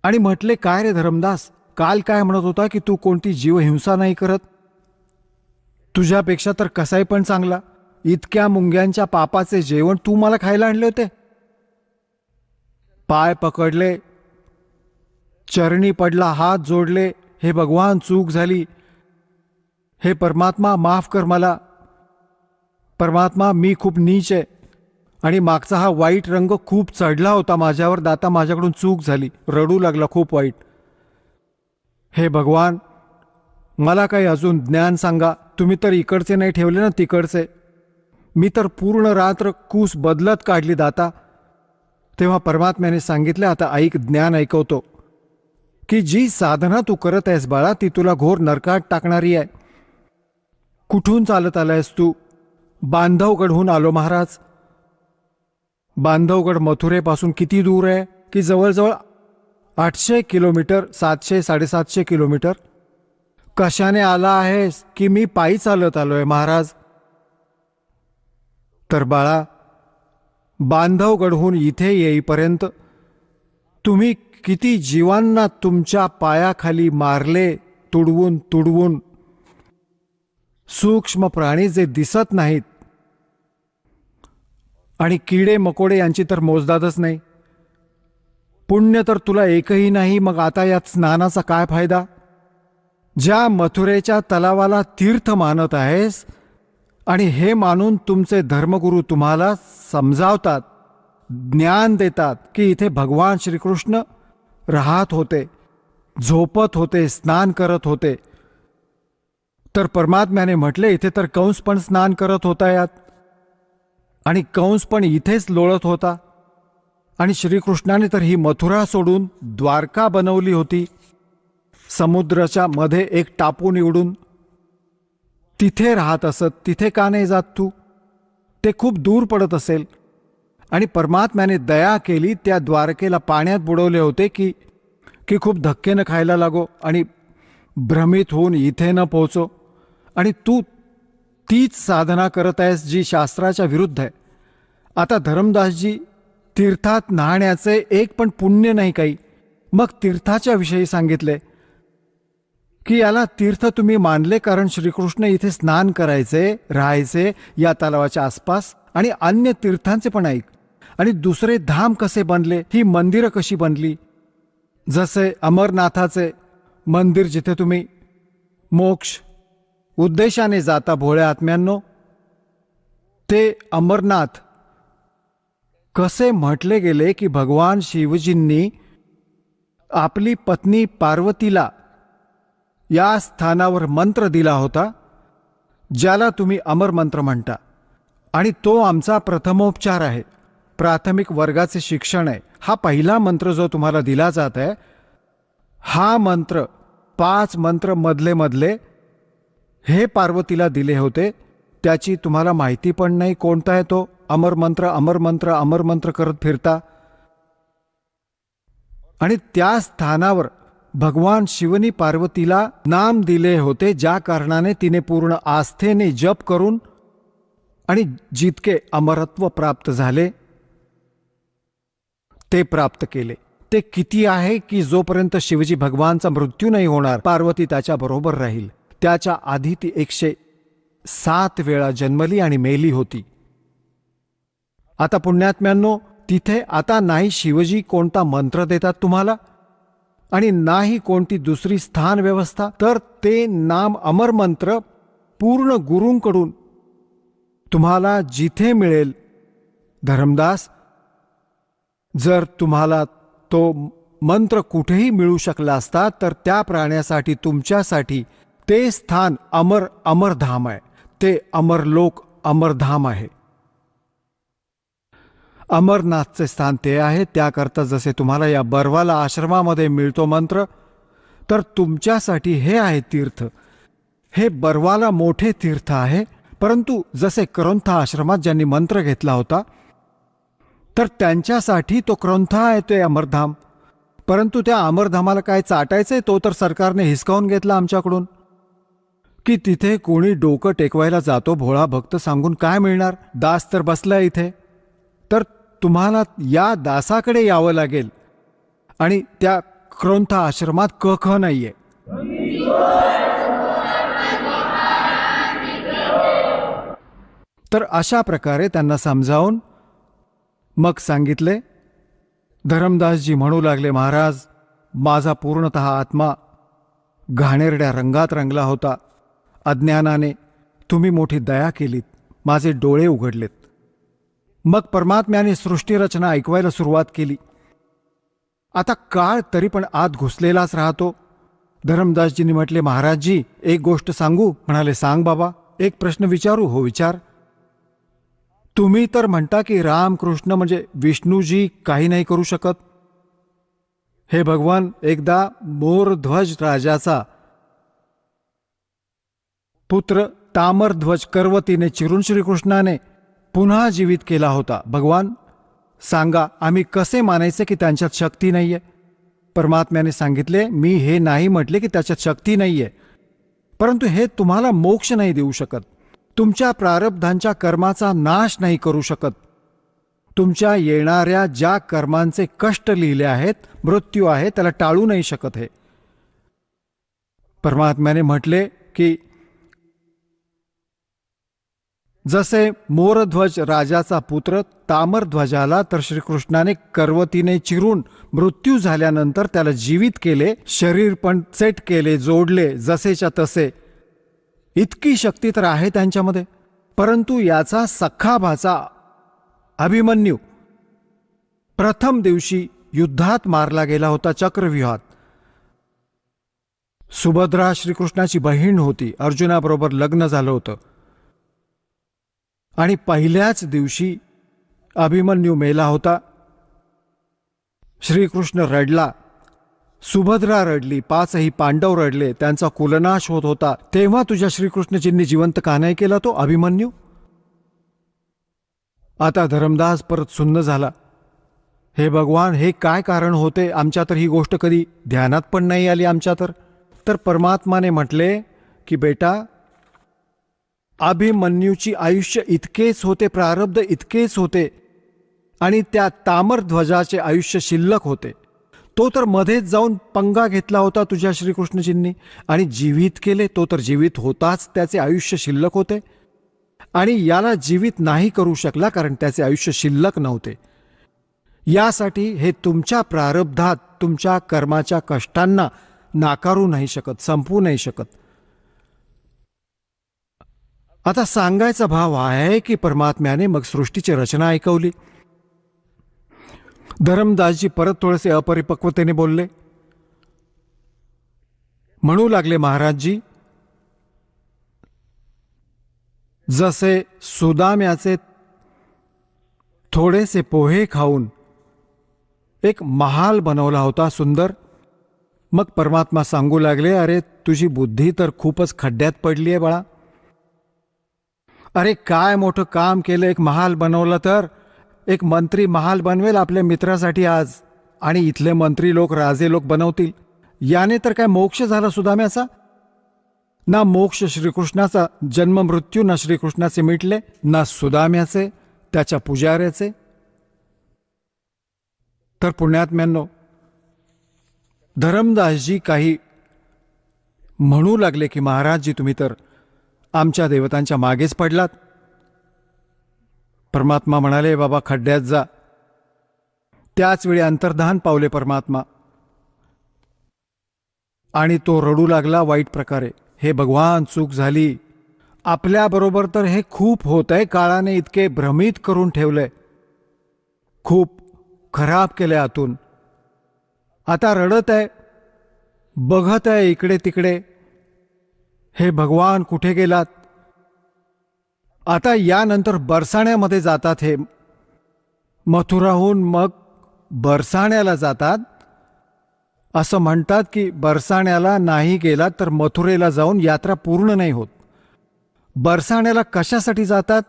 आणि म्हटले, काय रे धर्मदास, काल काय म्हणत होता की तू कोणती जीवहिंसा नाही करत, तुझ्यापेक्षा तर कसाही पण चांगला. इतक्या मुंग्यांच्या पापाचे जेवण तू मला खायला आणले होते. पाय पकडले, चरणी पडला, हात जोडले, हे भगवान चूक झाली, हे परमात्मा माफ कर मला. परमात्मा, मी खूप नीच आहे आणि मागचा हा वाईट रंग खूप चढला होता माझ्यावर. दाता माझ्याकडून चूक झाली. रडू लागला, खूप वाईट. हे भगवान, मला काही अजून ज्ञान सांगा. तुम्ही तर इकडचे नाही ठेवले ना, तिकडचे. मी तर पूर्ण रात्र कूस बदलत काढली दाता. तेव्हा परमात्म्याने सांगितले, आता ऐक, ज्ञान ऐकवतो, की जी साधना तू करत आहेस बाळा, ती तुला घोर नरकात टाकणारी आहे. कुठून चालत आलायस तू. बांधवगडहून आलो महाराज. बांधवगड मथुरेपासून किती दूर आहे, की जवळजवळ 800 किलोमीटर, 700-750 किलोमीटर. कशाने आला आहेस, की मी पायी चालत आलोय महाराज. तर बाळा, बांधवगडहून इथे येईपर्यंत तुम्ही किती जीवांना तुमच्या पायाखाली मारले, तुडवून तुडवून. सूक्ष्म प्राणी जे दिसत नाहीत आणि किडे मकोडे यांची तर मोजदादच नाही. पुण्य तर तुला एकही नाही. मग आता यात स्नानाचा काय फायदा. ज्या मथुरेच्या तलावाला तीर्थ मानत आहेस आणि हे मानून तुमचे धर्मगुरू तुम्हाला समजावतात, ज्ञान देतात की इथे भगवान श्रीकृष्ण राहत होते, झोपत होते, स्नान करत होते. तर परमात्म्याने म्हटले, इथे तर कंस पण स्नान करत होता यात, आणि कंस पण इथेच लोळत होता. आणि श्रीकृष्णाने तर ही मथुरा सोडून द्वारका बनवली होती. समुद्राच्या मध्ये एक टापू निवडून तिथे राहत असत. तिथे का नाही जात तू. ते खूप दूर पडत असेल. आणि परमात्म्याने दया केली, त्या द्वारकेला पाण्यात बुडवले होते की खूप धक्के न खायला लागो आणि भ्रमित होऊन इथे न पोहोचो. आणि तू तीच साधना करत आहेस जी शास्त्राच्या विरुद्ध आहे. आता धर्मदासजी, तीर्थात न्हाण्याचे एक पण पुण्य नाही काही. मग तीर्थाच्या विषयी सांगितले की याला तीर्थ तुम्ही मानले कारण श्रीकृष्ण इथे स्नान करायचे, राहायचे या तलावाच्या आसपास. आणि अन्य तीर्थांचे पण ऐक. आणि दुसरे धाम कसे बनले, ही मंदिरं कशी बनली. जसे अमरनाथाचे मंदिर जिथे तुम्ही मोक्ष उद्देशाने जाता भोळ्या आत्म्यांनो. ते अमरनाथ कसे म्हटले गेले की भगवान शिवजींनी आपली पत्नी पार्वतीला या स्थानावर मंत्र दिला होता, ज्याला तुम्ही अमर मंत्र म्हणता, आणि तो आमचा प्रथमोपचार आहे, प्राथमिक वर्गाचे शिक्षण आहे. हा पहिला मंत्र जो तुम्हाला दिला जात आहे, हा मंत्र 5 मंत्र मधले मधले हे पार्वतीला दिले होते. त्याची तुम्हाला माहिती पण नाही कोणता आहे तो. अमर मंत्र अमर मंत्र अमर मंत्र करत फिरता. आणि त्या स्थानावर भगवान शिवनी पार्वतीला नाम दिले होते, ज्या कारणाने तिने पूर्ण आस्थेने जप करून आणि जितके अमरत्व प्राप्त झाले ते प्राप्त केले. ते किती आहे की जोपर्यंत शिवजी भगवानचा मृत्यू नाही होणार, पार्वती त्याच्या बरोबर राहील. त्याच्या आधी ती 107 वेळा जन्मली आणि मेली होती. आता पुण्यात्म्यांनो, तिथे आता नाही शिवजी कोणता मंत्र देतात तुम्हाला आणि नाही कोणती दुसरी स्थान व्यवस्था, तर ते नाम अमर मंत्र पूर्ण गुरूंकडून तुम्हाला जिथे मिळेल. धर्मदास, जर तुम्हाला तो मंत्र कुठेही मिळू शकला असता तर त्या प्राण्यासाठी तुमच्यासाठी ते स्थान अमरधाम आहे. ते अमरलोक अमरधाम आहे. अमरनाथचे स्थान ते आहे. त्याकरता जसे तुम्हाला या बरवाला आश्रमामध्ये मिळतो मंत्र, तर तुमच्यासाठी हे आहे तीर्थ. हे बरवाला मोठे तीर्थ आहे. परंतु जसे क्रौंथा आश्रमात ज्यांनी मंत्र घेतला होता, तर त्यांच्यासाठी तो क्रौंथा आहे ते अमरधाम. परंतु त्या अमरधामाला काय चाटायचंय, तो तर सरकारने हिसकावून घेतला आमच्याकडून. की तिथे कोणी डोकं टेकवायला जातो भोळा भक्त सांगून काय मिळणार. दास तर बसलाय इथे. तर तुम्हाला या दासाकडे यावं लागेल. आणि त्या क्रौंथा आश्रमात कख नाहीये. तर अशा प्रकारे त्यांना समजावून मग सांगितले. धरमदासजी म्हणू लागले, महाराज, माझा पूर्णतः आत्मा घाणेरड्या रंगात रंगला होता. अज्ञानाने तुम्ही मोठी दया केलीत, माझे डोळे उघडलेत. मग परमात्म्याने सृष्टीरचना ऐकवायला सुरुवात केली. आता काळ तरी पण आत घुसलेलाच राहतो. धरमदासजींनी म्हटले, महाराजजी, एक गोष्ट सांगू? म्हणाले, सांग बाबा. एक प्रश्न विचारू? हो, विचार. तुम्ही तर म्हणता की रामकृष्ण म्हणजे विष्णूजी काही नाही करू शकत. हे भगवान, एकदा मोरध्वज राजाचा पुत्र तामरध्वज कर्वतीने चिरून श्रीकृष्णाने पुन्हा जीवित केला होता. भगवान सांगा, आम्ही कसे मानायचे की त्यांच्यात शक्ती नाहीये? परमात्म्याने सांगितले, मी हे नाही म्हटले की त्याच्यात शक्ती नाहीये, परंतु हे तुम्हाला मोक्ष नाही देऊ शकत. तुमच्या प्रारब्धांच्या कर्माचा नाश नाही करू शकत. तुमच्या येणाऱ्या ज्या कर्मांचे कष्ट लिहिले आहेत, मृत्यू आहे, त्याला टाळू नाही शकत. हे परमात्म्याने म्हटले की जसे मोरध्वज राजाचा पुत्र तामरध्वजाला तर श्रीकृष्णाने कर्वतीने चिरून मृत्यू झाल्यानंतर त्याला जीवित केले, शरीर पण सेट केले, जोडले जसेच्या तसे. इतकी शक्ती तर आहे त्यांच्यामध्ये. परंतु याचा सख्खा भाचा अभिमन्यू प्रथम दिवशी युद्धात मारला गेला होता, चक्रव्यूहात. सुभद्रा श्रीकृष्णाची बहीण होती, अर्जुनाबरोबर लग्न झालं होतं. आणि पहिल्याच दिवशी अभिमन्यू मेला होता. श्रीकृष्ण रडला, सुभद्रा रडली, 5ही पांडव रडले, त्यांचा कुलनाश होत होता. तेव्हा तुझ्या श्रीकृष्णजींनी जिवंत का नाही केला तो अभिमन्यू? आता धरमदास परत सुन्न झाला. हे भगवान, हे काय कारण होते? आमच्या तर ही गोष्ट कधी ध्यानात पण नाही आली आमच्या तर. तर परमात्माने म्हटले की बेटा, अभिमन्यूची आयुष्य इतकेच होते, प्रारब्ध इतकेच होते, आणि त्या तामरध्वजाचे आयुष्य शिल्लक होते. तो तर मध्येच जाऊन पंगा घेतला होता तुझ्या श्रीकृष्णजींनी आणि जीवित केले. तो तर जीवित होताच, त्याचे आयुष्य शिल्लक होते. आणि याला जीवित नाही करू शकला कारण त्याचे आयुष्य शिल्लक नव्हते. यासाठी हे तुमच्या प्रारब्धात तुमच्या कर्माच्या कष्टांना नाकारू नाही शकत, संपवू नाही शकत. आता सांगायचा भाव हा आहे की परमात्म्याने मग सृष्टीची रचना ऐकवली. धरमदासजी परत थोडेसे अपरिपक्वतेने बोलले. म्हणू लागले, महाराजजी, जसे सुदाम्याचे थोडेसे पोहे खाऊन एक महाल बनवला होता सुंदर, मग परमात्मा सांगू लागले, अरे तुझी बुद्धी तर खूपच खड्ड्यात पडली आहे बाळा. अरे काय मोठं काम केलं, एक महाल बनवलं तर. एक मंत्री महाल बनवेल आपल्या मित्रासाठी आज, आणि इथले मंत्री लोक राजे लोक बनवतील. याने तर काय मोक्ष झाला सुदाम्याचा? ना मोक्ष श्रीकृष्णाचा, जन्म मृत्यू ना श्रीकृष्णाचे मिटले, ना सुदाम्याचे, त्याच्या पुजाऱ्याचे. तर पुण्यात्म्यांनो, धरमदासजी काही म्हणू लागले की महाराजजी, तुम्ही तर आमच्या देवतांच्या मागेच पडलात. परमात्मा म्हणाले, बाबा खड्ड्यात जा. त्याच वेळी अंतर्धान पावले परमात्मा, आणि तो रडू लागला वाईट प्रकारे. हे भगवान, चूक झाली आपल्याबरोबर, तर हे खूप होत आहे. काळाने इतके भ्रमित करून ठेवलंय, खूप खराब केलंय आतून. आता रडत आहे, बघत आहे इकडे तिकडे, हे भगवान कुठे गेलात? आता यानंतर बरसाण्यामध्ये जातात. हे मथुराहून मग बरसाण्याला जातात. असं म्हणतात की बरसाण्याला नाही गेलात तर मथुरेला जाऊन यात्रा पूर्ण नाही होत. बरसाण्याला कशासाठी जातात?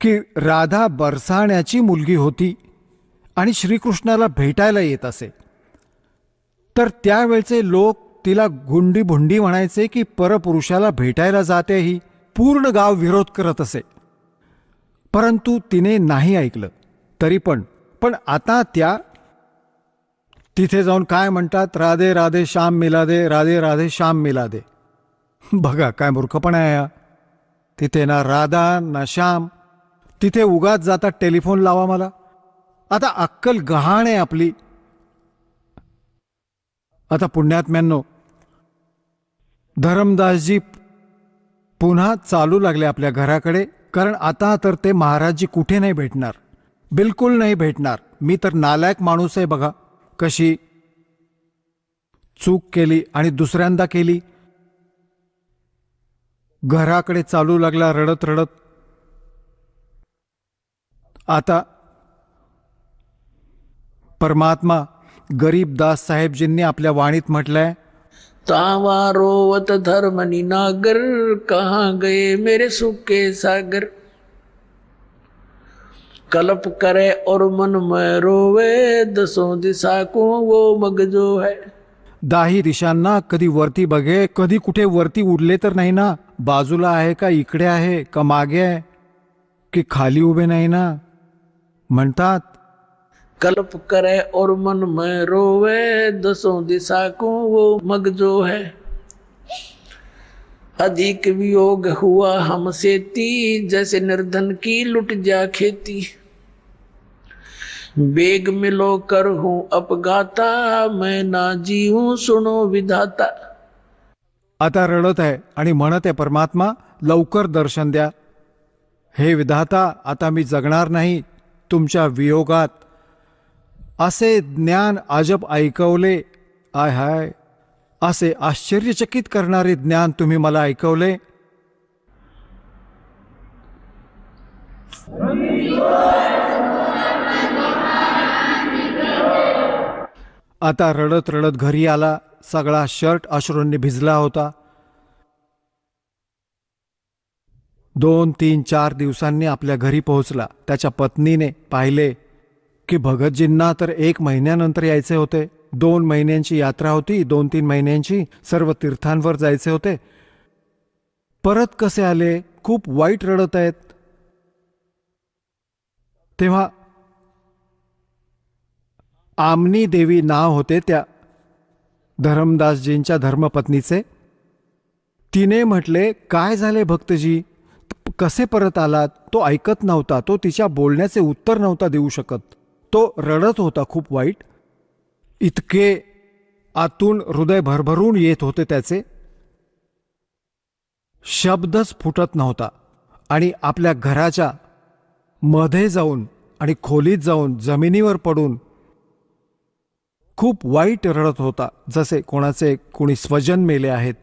की राधा बरसाण्याची मुलगी होती आणि श्रीकृष्णाला भेटायला येत असे. तर त्यावेळचे लोक तिला गुंडी भुंडी म्हणायचे की परपुरुषाला भेटायला जाते ही. पूर्ण गाव विरोध करत असे, परंतु तिने नाही ऐकलं. तरी पण आता त्या तिथे जाऊन काय म्हणतात, राधे राधे श्याम मिला दे, राधे राधे श्याम मिला दे. बघा काय मूर्खपणा आहे. तिथे ना राधा ना श्याम, तिथे उगाच जातात टेलिफोन लावा मला. आता अक्कल गहाण आहे आपली. आता पुण्यात्म्यांनो, धरमदासजी पुन्हा चालू लागले आपल्या घराकडे, कारण आता तर ते महाराजजी कुठे नाही भेटणार, बिलकुल नाही भेटणार. मी तर नालायक माणूस आहे बघा, कशी चूक केली आणि दुसऱ्यांदा केली. घराकडे चालू लागला रडत रडत. आता परमात्मा गरीबदास साहेबजींनी आपल्या वाणीत म्हटलंय, तावा रोवत धर्मनि नागर, कहाँ गए मेरे सुख के सागर. कल्प करे और मन में रोवे, दसों दिशा को वो मग जो है. दाही दिशांना कधी वरती बघे, कधी कुठे वरती उडले तर नाही ना, बाजूला आहे का, इकडे आहे का, मागे आहे की खाली उभे नाही ना. म्हणतात कल्प करे और मन में रोवे, दसों दिशा को वो मग जो है. अधिक वियोग हुआ हमसे ती, जैसे निर्धन की लुट जा खेती. बेग मिलो कर हूं अपघाता, मैं ना जीऊं सुनो विधाता. आता रडत आहे आणि म्हणत आहे, परमात्मा लवकर दर्शन द्या. हे विधाता, आता मी जगणार नाही तुमच्या वियोगात. असे ज्ञान अजब ऐकवले, आय हाय, असे आश्चर्यचकित करणारे ज्ञान तुम्ही मला ऐकवले. आता रडत रडत घरी आला. सगळा शर्ट अश्रूंनी भिजला होता. 2, 3, 4 दिवसांनी आपल्या घरी पोहोचला. त्याच्या पत्नीने पाहिले की भगतजींना तर 1 महिन्यानंतर यायचे होते. 2 महिन्यांची यात्रा होती, 2-3 महिन्यांची. सर्व तीर्थांवर जायचे होते. परत कसे आले? खूप वाईट रडत आहेत. तेव्हा आमनी देवी नाव होते त्या धरमदासजींच्या धर्मपत्नीचे. तिने म्हटले, काय झाले भक्तजी, कसे परत आलात? तो ऐकत नव्हता. तो तिच्या बोलण्याचे उत्तर नव्हता देऊ शकत. तो रडत होता खूप वाईट. इतके आतून हृदय भरभरून येत होते त्याचे. शब्दच फुटत नव्हता आणि आपल्या घराच्या मध्ये जाऊन आणि खोलीत जाऊन जमिनीवर पडून खूप वाईट रडत होता, जसे कोणी स्वजन मेले आहेत.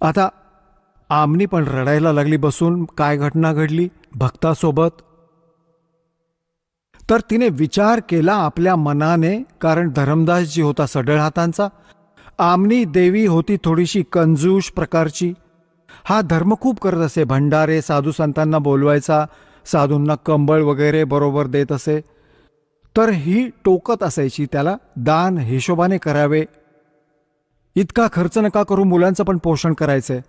आता आमनी पण रडायला लागली बसून. काय घटना घडली भक्तासोबत? तर तिने विचार केला आपल्या मनाने, कारण धरमदासजी होता सढळ हातांचा, आमनी देवी होती थोडीशी कंजूष प्रकारची. हा धर्म खूप करत असे, भंडारे साधू संतांना बोलवायचा, साधूंना कंबळ वगैरे बरोबर देत असे. तर ही टोकत असायची त्याला, दान हिशोबाने करावे, इतका खर्च नका करू, मुलांचं पण पोषण करायचंय.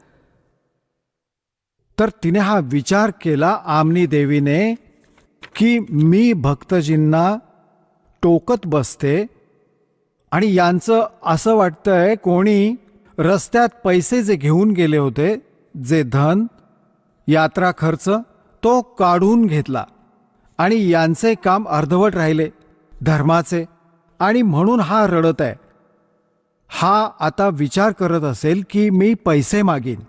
तर तिने हा विचार केला आमनी देवीने की मी भक्तजींना टोकत बसते आणि यांचं असं वाटतंय कोणी रस्त्यात पैसे जे घेऊन गेले होते, जे धन यात्रा खर्च, तो काढून घेतला आणि यांचे काम अर्धवट राहिले धर्माचे, आणि म्हणून हा रडत आहे. हा आता विचार करत असेल की मी पैसे मागीन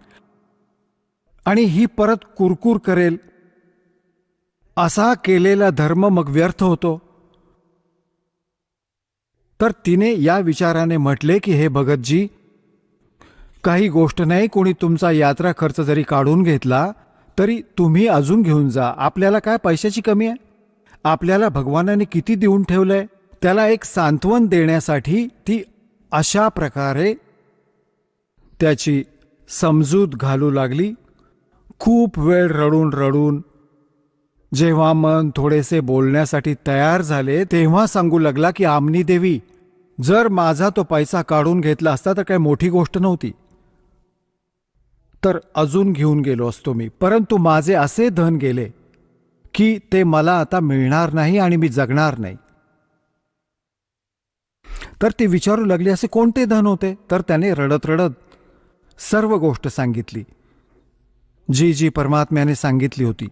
आणि ही परत कुरकुर करेल. असा केलेला धर्म मग व्यर्थ होतो. तर तिने या विचाराने म्हटले की हे भगतजी, काही गोष्ट नाही, कोणी तुमचा यात्रा खर्च जरी काढून घेतला तरी तुम्ही अजून घेऊन जा. आपल्याला काय पैशाची कमी आहे? आपल्याला भगवानाने किती देऊन ठेवलंय. त्याला एक सांत्वन देण्यासाठी ती अशा प्रकारे त्याची समजूत घालू लागली. खूप वेळ रडून रडून जेव्हा मन थोडेसे बोलण्यासाठी तयार झाले, तेव्हा सांगू लागला की आमनी देवी, जर माझा तो पैसा काढून घेतला असता तर काही मोठी गोष्ट नव्हती, तर अजून घेऊन गेलो असतो मी, परंतु माझे असे धन गेले की ते मला आता मिळणार नाही आणि मी जगणार नाही. तर ती विचारू लागली असे कोणते धन होते? तर त्याने रडत रडत सर्व गोष्ट सांगितली, जी परमात्म्याने सांगितली होती.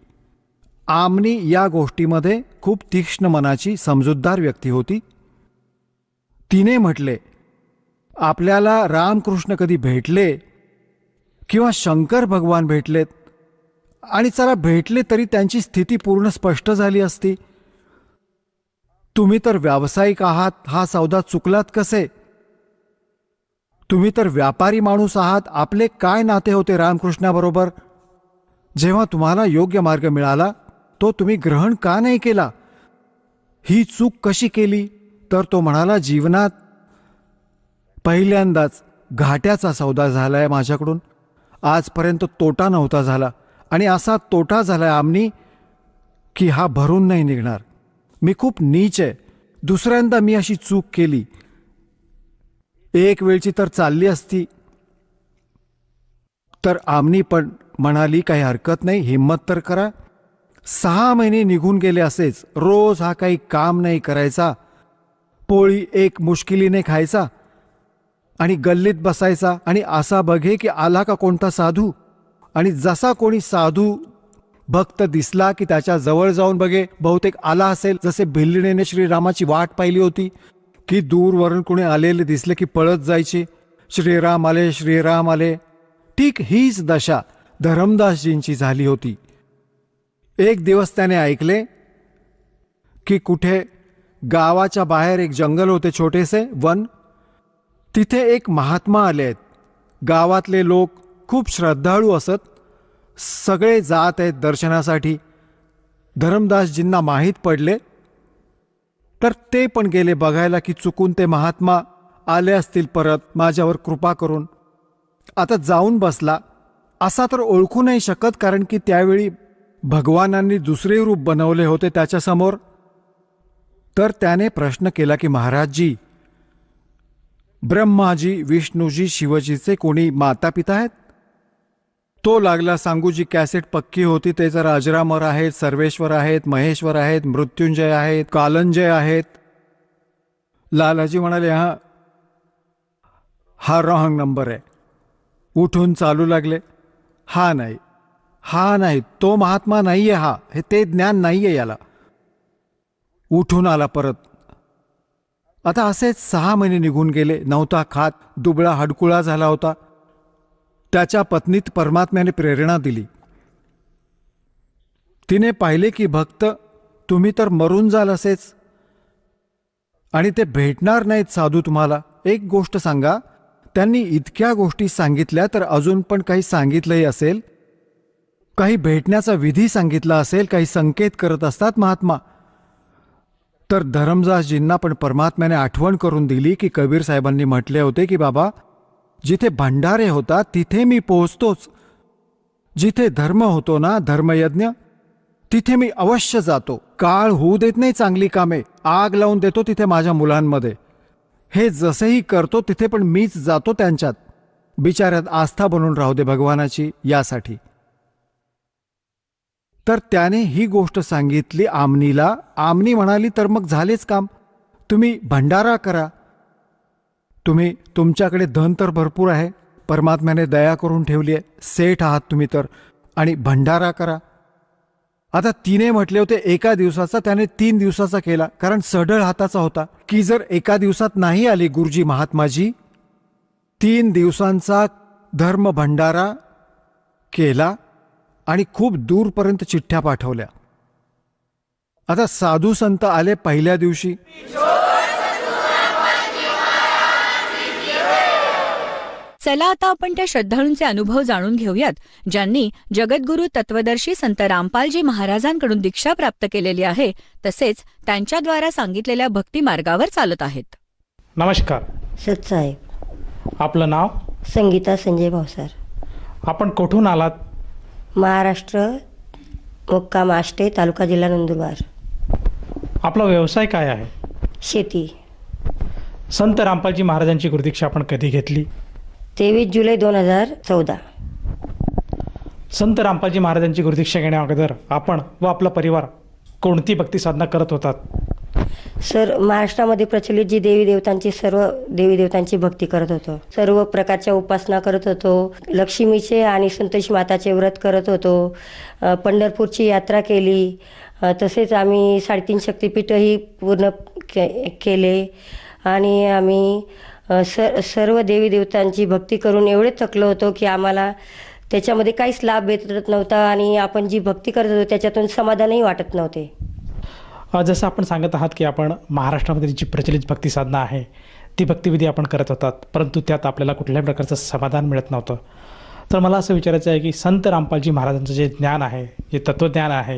आमनी या गोष्टीमध्ये खूप तीक्ष्ण मनाची समजूतदार व्यक्ती होती. तिने म्हटले, आपल्याला रामकृष्ण कधी भेटले किंवा शंकर भगवान भेटलेत, आणि चला भेटले तरी त्यांची स्थिती पूर्ण स्पष्ट झाली असती. तुम्ही तर व्यावसायिक आहात, हा सौदा चुकलात कसे? तुम्ही तर व्यापारी माणूस आहात, आपले काय नाते होते रामकृष्णाबरोबर? जेव्हा तुम्हाला योग्य मार्ग मिळाला तो तुम्ही ग्रहण का नाही केला? ही चूक कशी केली? तर तो म्हणाला, जीवनात पहिल्यांदाच घाट्याचा सौदा झालाय माझ्याकडून, आजपर्यंत तोटा नव्हता झाला, आणि असा तोटा झालाय आमनी की हा भरून नाही निघणार. मी खूप नीच आहे, दुसऱ्यांदा मी अशी चूक केली, एक वेळची तर चालली असती. तर आमनी पण म्हणाली, काही हरकत नाही, हिम्मत तर करा. 6 महिने निघून गेले असेच, रोज हा काही काम नाही करायचा, पोळी एक मुश्किलीने खायचा आणि गल्लीत बसायचा, आणि असा बघे की आला का कोणता साधू, आणि जसा कोणी साधू भक्त दिसला की त्याच्या जवळ जाऊन बघे, बहुतेक आला असेल, जसे भिल्लीने श्रीरामाची वाट पाहिली होती की दूरवरून कोणी आलेले दिसले की पळत जायचे, श्रीराम आले, श्रीराम आले. ठीक हीच दशा धरमदासजींची झाली होती. एक दिवस त्याने ऐकले की कुठे गावाच्या बाहेर एक जंगल होते, छोटेसे वन, तिथे एक महात्मा आले आहेत. गावातले लोक खूप श्रद्धाळू असत, सगळे जात आहेत दर्शनासाठी. धरमदासजींना माहीत पडले तर ते पण गेले बघायला की चुकून ते महात्मा आले असतील परत माझ्यावर कृपा करून. आता जाऊन बसला, असा तर ओळखू नाही शकत, कारण की त्यावेळी भगवानांनी दुसरे रूप बनवले होते त्याच्यासमोर. तर त्याने प्रश्न केला की महाराजजी, ब्रह्माजी, विष्णूजी, शिवजीचे कोणी माता पिता आहेत? तो लागला सांगू, जी कॅसेट पक्की होती ते जर अजरामर आहेत, सर्वेश्वर आहेत, महेश्वर आहेत, मृत्युंजय आहेत, कालंजय आहेत. लालाजी म्हणाले, हा रॉंग नंबर आहे. उठून चालू लागले, हा नाही, तो महात्मा नाहीये, हा हे ते ज्ञान नाहीये याला. उठून आला परत. आता असेच 6 महिने निघून गेले. नव्हता खात, दुबळा हडकुळा झाला होता. त्याच्या पत्नीत परमात्म्याने प्रेरणा दिली. तिने पाहिले की भक्त, तुम्ही तर मरून जाल असेच आणि ते भेटणार नाहीत साधू तुम्हाला. एक गोष्ट सांगा. त्यांनी इतक्या गोष्टी सांगितल्या तर अजून पण काही सांगितलंही असेल, काही भेटण्याचा विधी सांगितला असेल, काही संकेत करत असतात महात्मा. तर धरमदासजींना पण परमात्म्याने आठवण करून दिली की कबीर साहेबांनी म्हटले होते की बाबा, जिथे भंडारे होतात तिथे मी पोहोचतोच, जिथे धर्म होतो ना, धर्मयज्ञ, तिथे मी अवश्य जातो. काळ होऊ देत नाही चांगली कामे, आग लावून देतो तिथे माझ्या मुलांमध्ये. हे जसेही करतो तिथे पण मीच जातो त्यांच्यात. बिचाऱ्यात आस्था बनून राहू दे भगवानाची यासाठी. तर त्याने ही गोष्ट सांगितली आमनीला. आमनी म्हणाली तर मग झालेच काम, तुम्ही भंडारा करा. तुमच्याकडे धन तर भरपूर आहे, परमात्म्याने दया करून ठेवली आहे, सेठ आहात तुम्ही तर, आणि भंडारा करा. आता तिने म्हटले होते एका दिवसाचा, त्याने 3 दिवसाचा केला, कारण सढळ हाताचा होता. की जर एका दिवसात नाही आली गुरुजी महात्माजी, 3 दिवसांचा धर्म भंडारा केला आणि खूप दूरपर्यंत चिठ्ठ्या पाठवल्या. आता साधू संत आले पहिल्या दिवशी. चला आता आपण त्या श्रद्धाळूंचे अनुभव जाणून घेऊयात, ज्यांनी जगद्गुरू तत्वदर्शी संत रामपालजी महाराजांकडून दीक्षा प्राप्त केलेली आहे, तसेच त्यांच्याद्वारा सांगितलेल्या भक्ती मार्गावर चालत आहेत. नमस्कार. सतसाहेब. आपलं नाव? संगीता संजय भावसार. आपण कुठून आलात? महाराष्ट्र, मुक्काम आष्टे, तालुका जिल्हा नंदुरबार. आपला व्यवसाय काय आहे? शेती. संत रामपालजी महाराजांची गुरुदीक्षा आपण कधी घेतली? 23 जुलै 2014. संत रामपालजी महाराजांची गुरुदीक्षा घेण्या अगोदर आपण व आपला परिवार कोणती भक्ती साधना करत होतात? सर, महाराष्ट्रामध्ये प्रचलित जी देवी देवतांची, सर्व देवी देवतांची भक्ती करत होतो. सर्व प्रकारच्या उपासना करत होतो. लक्ष्मीचे आणि संतोषी माताचे व्रत करत होतो. पंढरपूरची यात्रा केली. तसेच आम्ही 3.5 शक्तिपीठही पूर्ण केले. आणि आम्ही सर्व देवी देवतांची भक्ती करून एवढे थकलो होतो की आम्हाला त्याच्यामध्ये काहीच लाभ भेटत नव्हता आणि आपण जी भक्ती करत होतो त्याच्यातून समाधानही वाटत नव्हते. जसं आपण सांगत आहात की आपण महाराष्ट्रामध्ये जी प्रचलित भक्ती साधना आहे ती भक्तिविधी आपण करत होतात, परंतु त्यात आपल्याला कुठल्याही प्रकारचं समाधान मिळत नव्हतं. तर मला असं विचारायचं आहे की संत रामपालजी महाराजांचं जे ज्ञान आहे, जे तत्त्वज्ञान आहे,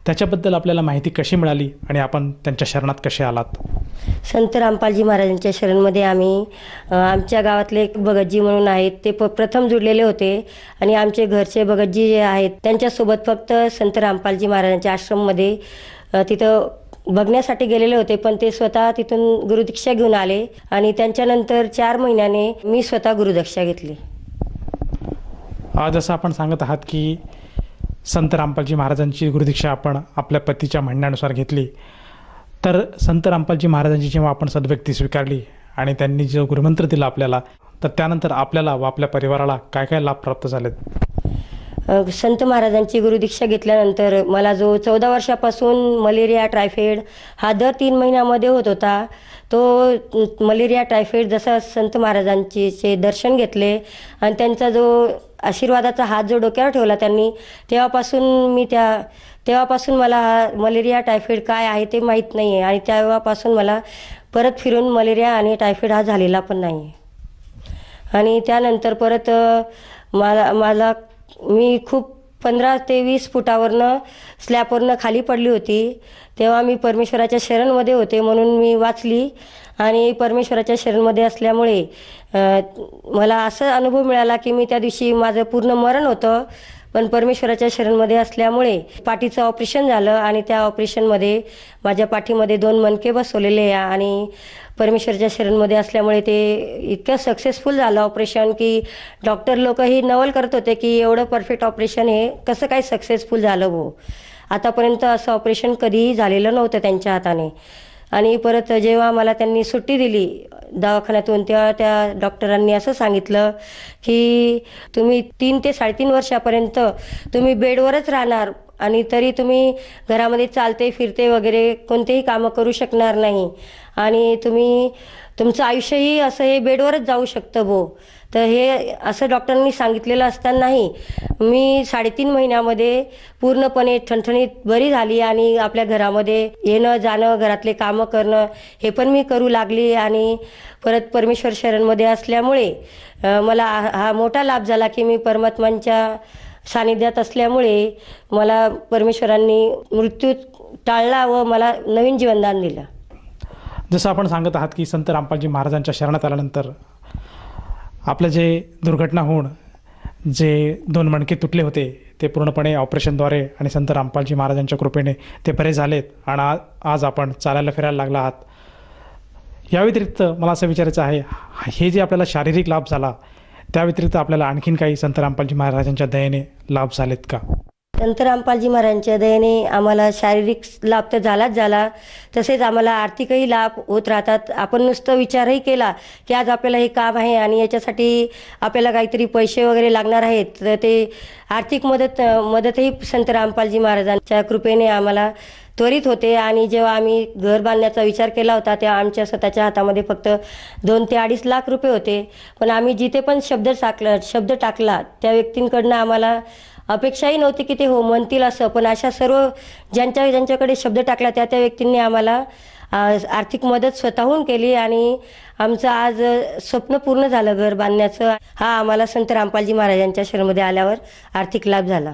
त्याच्याबद्दल आपल्याला माहिती कशी मिळाली आणि आपण त्यांच्या शरणात कसे आलात? संत रामपालजी महाराजांच्या शरणमध्ये आम्ही आमच्या गावातले एक भगतजी म्हणून आहेत, ते प्रथम जुडलेले होते आणि आमचे घरचे भगतजी जे आहेत त्यांच्यासोबत फक्त संत रामपालजी महाराजांच्या आश्रममध्ये तिथं बघण्यासाठी गेलेले होते. पण ते स्वतः तिथून गुरुदीक्षा घेऊन आले आणि त्यांच्यानंतर 4 महिन्याने मी स्वतः गुरुदीक्षा घेतली. जसं आपण सांगत आहात की संत रामपालजी महाराजांची गुरुदीक्षा आपण आपल्या पतीच्या म्हणण्यानुसार घेतली, तर संत रामपालजी महाराजांची जेव्हा आपण सद्भक्ती स्वीकारली आणि त्यांनी जो गुरुमंत्र दिला आपल्याला, तर त्यानंतर आपल्याला व आपल्या परिवाराला काय काय लाभ प्राप्त झालेत? संत महाराजांची गुरुदीक्षा घेतल्यानंतर मला जो 14 वर्षापासून मलेरिया, टायफॉइड हा दर 3 महिन्यामध्ये होत होता, तो मलेरिया, टायफॉइड जसा संत महाराजांचे दर्शन घेतले आणि त्यांचा जो आशीर्वादाचा हात जो डोक्यावर ठेवला त्यांनी, तेव्हापासून मला हा मलेरिया, टायफॉइड काय आहे ते माहीत नाही आहे आणि तेव्हापासून मला परत फिरून मलेरिया आणि टायफॉइड हा झालेला पण नाही आहे. आणि त्यानंतर परत मी खूप 15 ते 20 फुटावरनं स्लॅबवरनं खाली पडली होती. तेव्हा मी परमेश्वराच्या शरणमध्ये होते म्हणून मी वाचली आणि परमेश्वराच्या शरणमध्ये असल्यामुळे मला असा अनुभव मिळाला की मी त्या दिवशी माझं पूर्ण मरण होतं, पण परमेश्वराच्या शरणमध्ये असल्यामुळे पाठीचं ऑपरेशन झालं आणि त्या ऑपरेशनमध्ये माझ्या पाठीमध्ये 2 मणके बसवलेले आणि परमेश्वराच्या शरणमध्ये असल्यामुळे ते इतकं सक्सेसफुल झालं ऑपरेशन की डॉक्टर लोकही नवल करत होते की एवढं परफेक्ट ऑपरेशन हे कसं काय सक्सेसफुल झालं हो. आतापर्यंत असं ऑपरेशन कधीही झालेलं नव्हतं त्यांच्या हाताने. आणि परत जेव्हा मला त्यांनी सुट्टी दिली दवाखान्यातून, तेव्हा त्या डॉक्टरांनी असं सांगितलं की तुम्ही 3 ते 3.5 वर्षापर्यंत तुम्ही बेडवरच राहणार आणि तरी तुम्ही घरामध्ये चालते फिरते वगैरे कोणतेही कामं करू शकणार नाही आणि तुमचं आयुष्यही असं हे बेडवरच जाऊ शकतं तर हे असं डॉक्टरांनी सांगितलेलं असतानाही मी 3.5 महिन्यामध्ये पूर्णपणे ठणठणीत बरी झाली आणि आपल्या घरामध्ये येणं जाणं, घरातले कामं करणं हे पण मी करू लागली आणि परत परमेश्वर शरणमध्ये असल्यामुळे मला हा मोठा लाभ झाला की मी परमात्मांच्या सानिध्यात असल्यामुळे मला परमेश्वरांनी मृत्यू टाळला व मला नवीन जीवनदान दिलं. जसं आपण सांगत आहात की संत रामपालजी महाराजांच्या शरणात आल्यानंतर आपलं जे दुर्घटना होऊन जे 2 मणके तुटले होते ते पूर्णपणे ऑपरेशनद्वारे आणि संत रामपालजी महाराजांच्या कृपेने ते बरे झालेत आणि आज आपण चालायला फिरायला लागला आहात. या व्यतिरिक्त मला असं विचारायचं आहे, हे जे आपल्याला शारीरिक लाभ झाला त्या व्यतिरिक्त आपल्याला आणखीन काही संत रामपालजी महाराजांच्या दयेने लाभ झालेत का? संत रामपालजी महाराजांच्या दयेने आम्हाला शारीरिक लाभ तर झाला, तसेच आम्हाला आर्थिकही लाभ होत राहतात. आपण नुसतं विचारही केला की आज आपल्याला हे काम आहे आणि याच्यासाठी आपल्याला काहीतरी पैसे वगैरे लागणार आहेत, तर ते आर्थिक मदतही संत रामपालजी महाराजांच्या कृपेने आम्हाला त्वरित होते. आणि जेव्हा आम्ही घर बांधण्याचा विचार केला होता तेव्हा आमच्या स्वतःच्या हातामध्ये फक्त 2 ते 2.5 लाख रुपये होते. पण आम्ही जिथे पण शब्द टाकला त्या व्यक्तींकडनं आम्हाला अपेक्षाही नव्हती की ते हो म्हणतील असं, पण अशा सर्व ज्यांच्याकडे शब्द टाकला त्या व्यक्तींनी आम्हाला आर्थिक मदत स्वतःहून केली आणि आमचं आज स्वप्न पूर्ण झालं घर बांधण्याचं. हा आम्हाला संत रामपालजी महाराजांच्या शरणमध्ये आल्यावर आर्थिक लाभ झाला.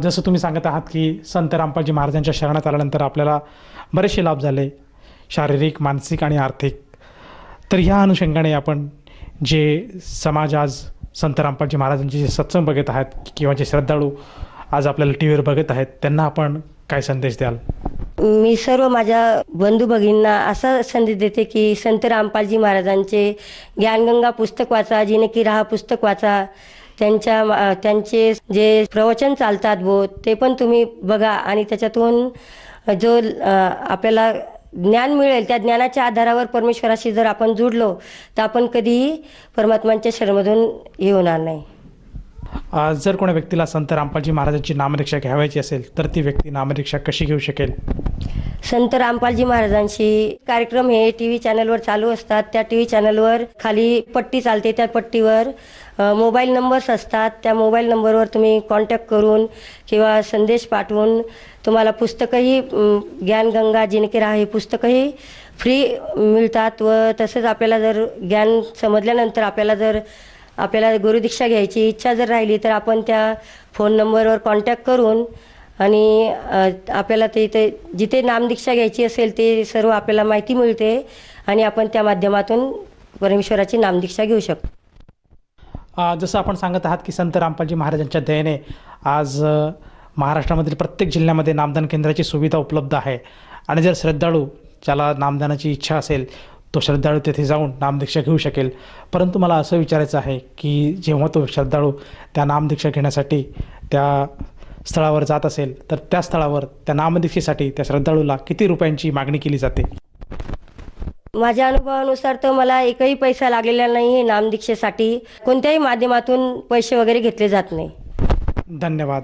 जसं तुम्ही सांगत आहात की संत रामपालजी महाराजांच्या शरणात आल्यानंतर आपल्याला बरेचसे लाभ झाले, शारीरिक, मानसिक आणि आर्थिक. तर ह्या अनुषंगाने आपण जे समाज आज संत रामपालजी महाराजांचे जे सत्संग बघत आहेत किंवा जे श्रद्धाळू आज आपल्याला टी व्हीवर बघत आहेत त्यांना आपण काय संदेश द्याल? मी सर्व माझ्या बंधू भगिनींना असा संदेश देते की संत रामपालजी महाराजांचे ज्ञानगंगा पुस्तक वाचा, जिने की राहा पुस्तक वाचा. त्यांचे जे प्रवचन चालतात ते पण तुम्ही बघा आणि त्याच्यातून जो आपल्याला ज्ञान मिळेल त्या ज्ञानाच्या आधारावर परमेश्वराशी जर आपण जुडलो तर आपण कधीही परमात्मांच्या शरणमधून हे होणार नाही. जर कोणा व्यक्तीला संत रामपालजी महाराजांची नामदीक्षा घ्यावायची असेल तर ती व्यक्ती नामदीक्षा कशी घेऊ शकेल? संत रामपालजी महाराजांशी कार्यक्रम हे TV चॅनलवर चालू असतात. त्या TV चॅनलवर खाली पट्टी चालते, त्या पट्टीवर मोबाईल नंबर्स असतात. त्या मोबाईल नंबरवर तुम्ही कॉन्टॅक्ट करून किंवा संदेश पाठवून तुम्हाला पुस्तकंही ज्ञानगंगा जिनके राहा हे पुस्तकंही फ्री मिळतात. व तसंच आपल्याला जर ज्ञान समजल्यानंतर आपल्याला गुरुदीक्षा घ्यायची इच्छा जर राहिली तर आपण त्या फोन नंबरवर कॉन्टॅक्ट करून आणि आपल्याला ते जिथे नामदीक्षा घ्यायची असेल ते सर्व आपल्याला माहिती मिळते आणि आपण त्या माध्यमातून परमेश्वराची नामदीक्षा घेऊ शकतो. जसं आपण सांगत आहात की संत रामपालजी महाराजांच्या दयेने आज महाराष्ट्रामधील प्रत्येक जिल्ह्यामध्ये नामदान केंद्राची सुविधा उपलब्ध आहे आणि जर श्रद्धाळू ज्याला नामदानाची इच्छा असेल तो श्रद्धाळू तेथे जाऊन नामदीक्षा घेऊ शकेल. परंतु मला असं विचारायचं आहे की जेव्हा तो श्रद्धाळू त्या नामदीक्षा घेण्यासाठी त्या स्थळावर जात असेल तर त्या स्थळावर त्या नामदीक्षेसाठी त्या श्रद्धाळूला किती रुपयांची मागणी केली जाते? माझ्या अनुभवानुसार तर मला एकही पैसा लागलेला नाही आहे. नामदीक्षेसाठी कोणत्याही माध्यमातून पैसे वगैरे घेतले जात नाही. धन्यवाद.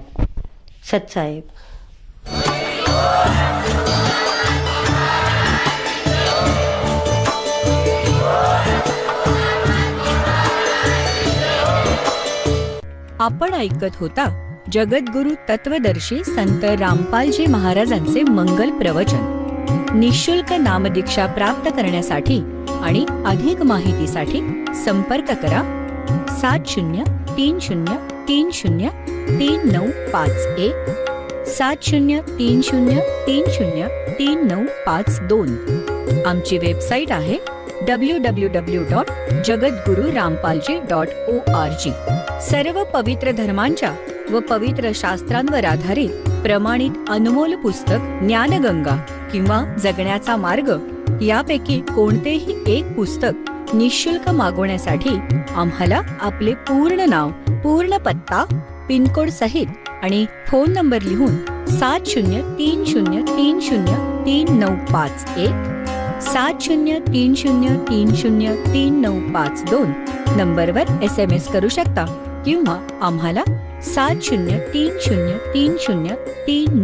सतसाहेब. आपण ऐकत होता जगद्गुरु तत्वदर्शी संत रामपालजी महाराजांचे मंगल प्रवचन. निःशुल्क नामदीक्षा प्राप्त करण्यासाठी आणि अधिक माहितीसाठी संपर्क करा 7030303951 7030303952. आमची वेबसाईट आहे www.jagadgururampalji.org. सर्व पवित्र धर्मांच्या व पवित्र शास्त्रांवर आधारित प्रमाणित अनमोल पुस्तक ज्ञानगंगा किंवा जगण्याचा मार्ग यापैकी कोणतेही एक पुस्तक निःशुल्क मागवण्यासाठी आम्हाला आपले पूर्ण नाव, पूर्ण पत्ता, पिनकोड सहित आणि फोन नंबर लिहून 7030303951 7030303952 नंबरवर SMS करू शकता किंवा आम्हाला 70303039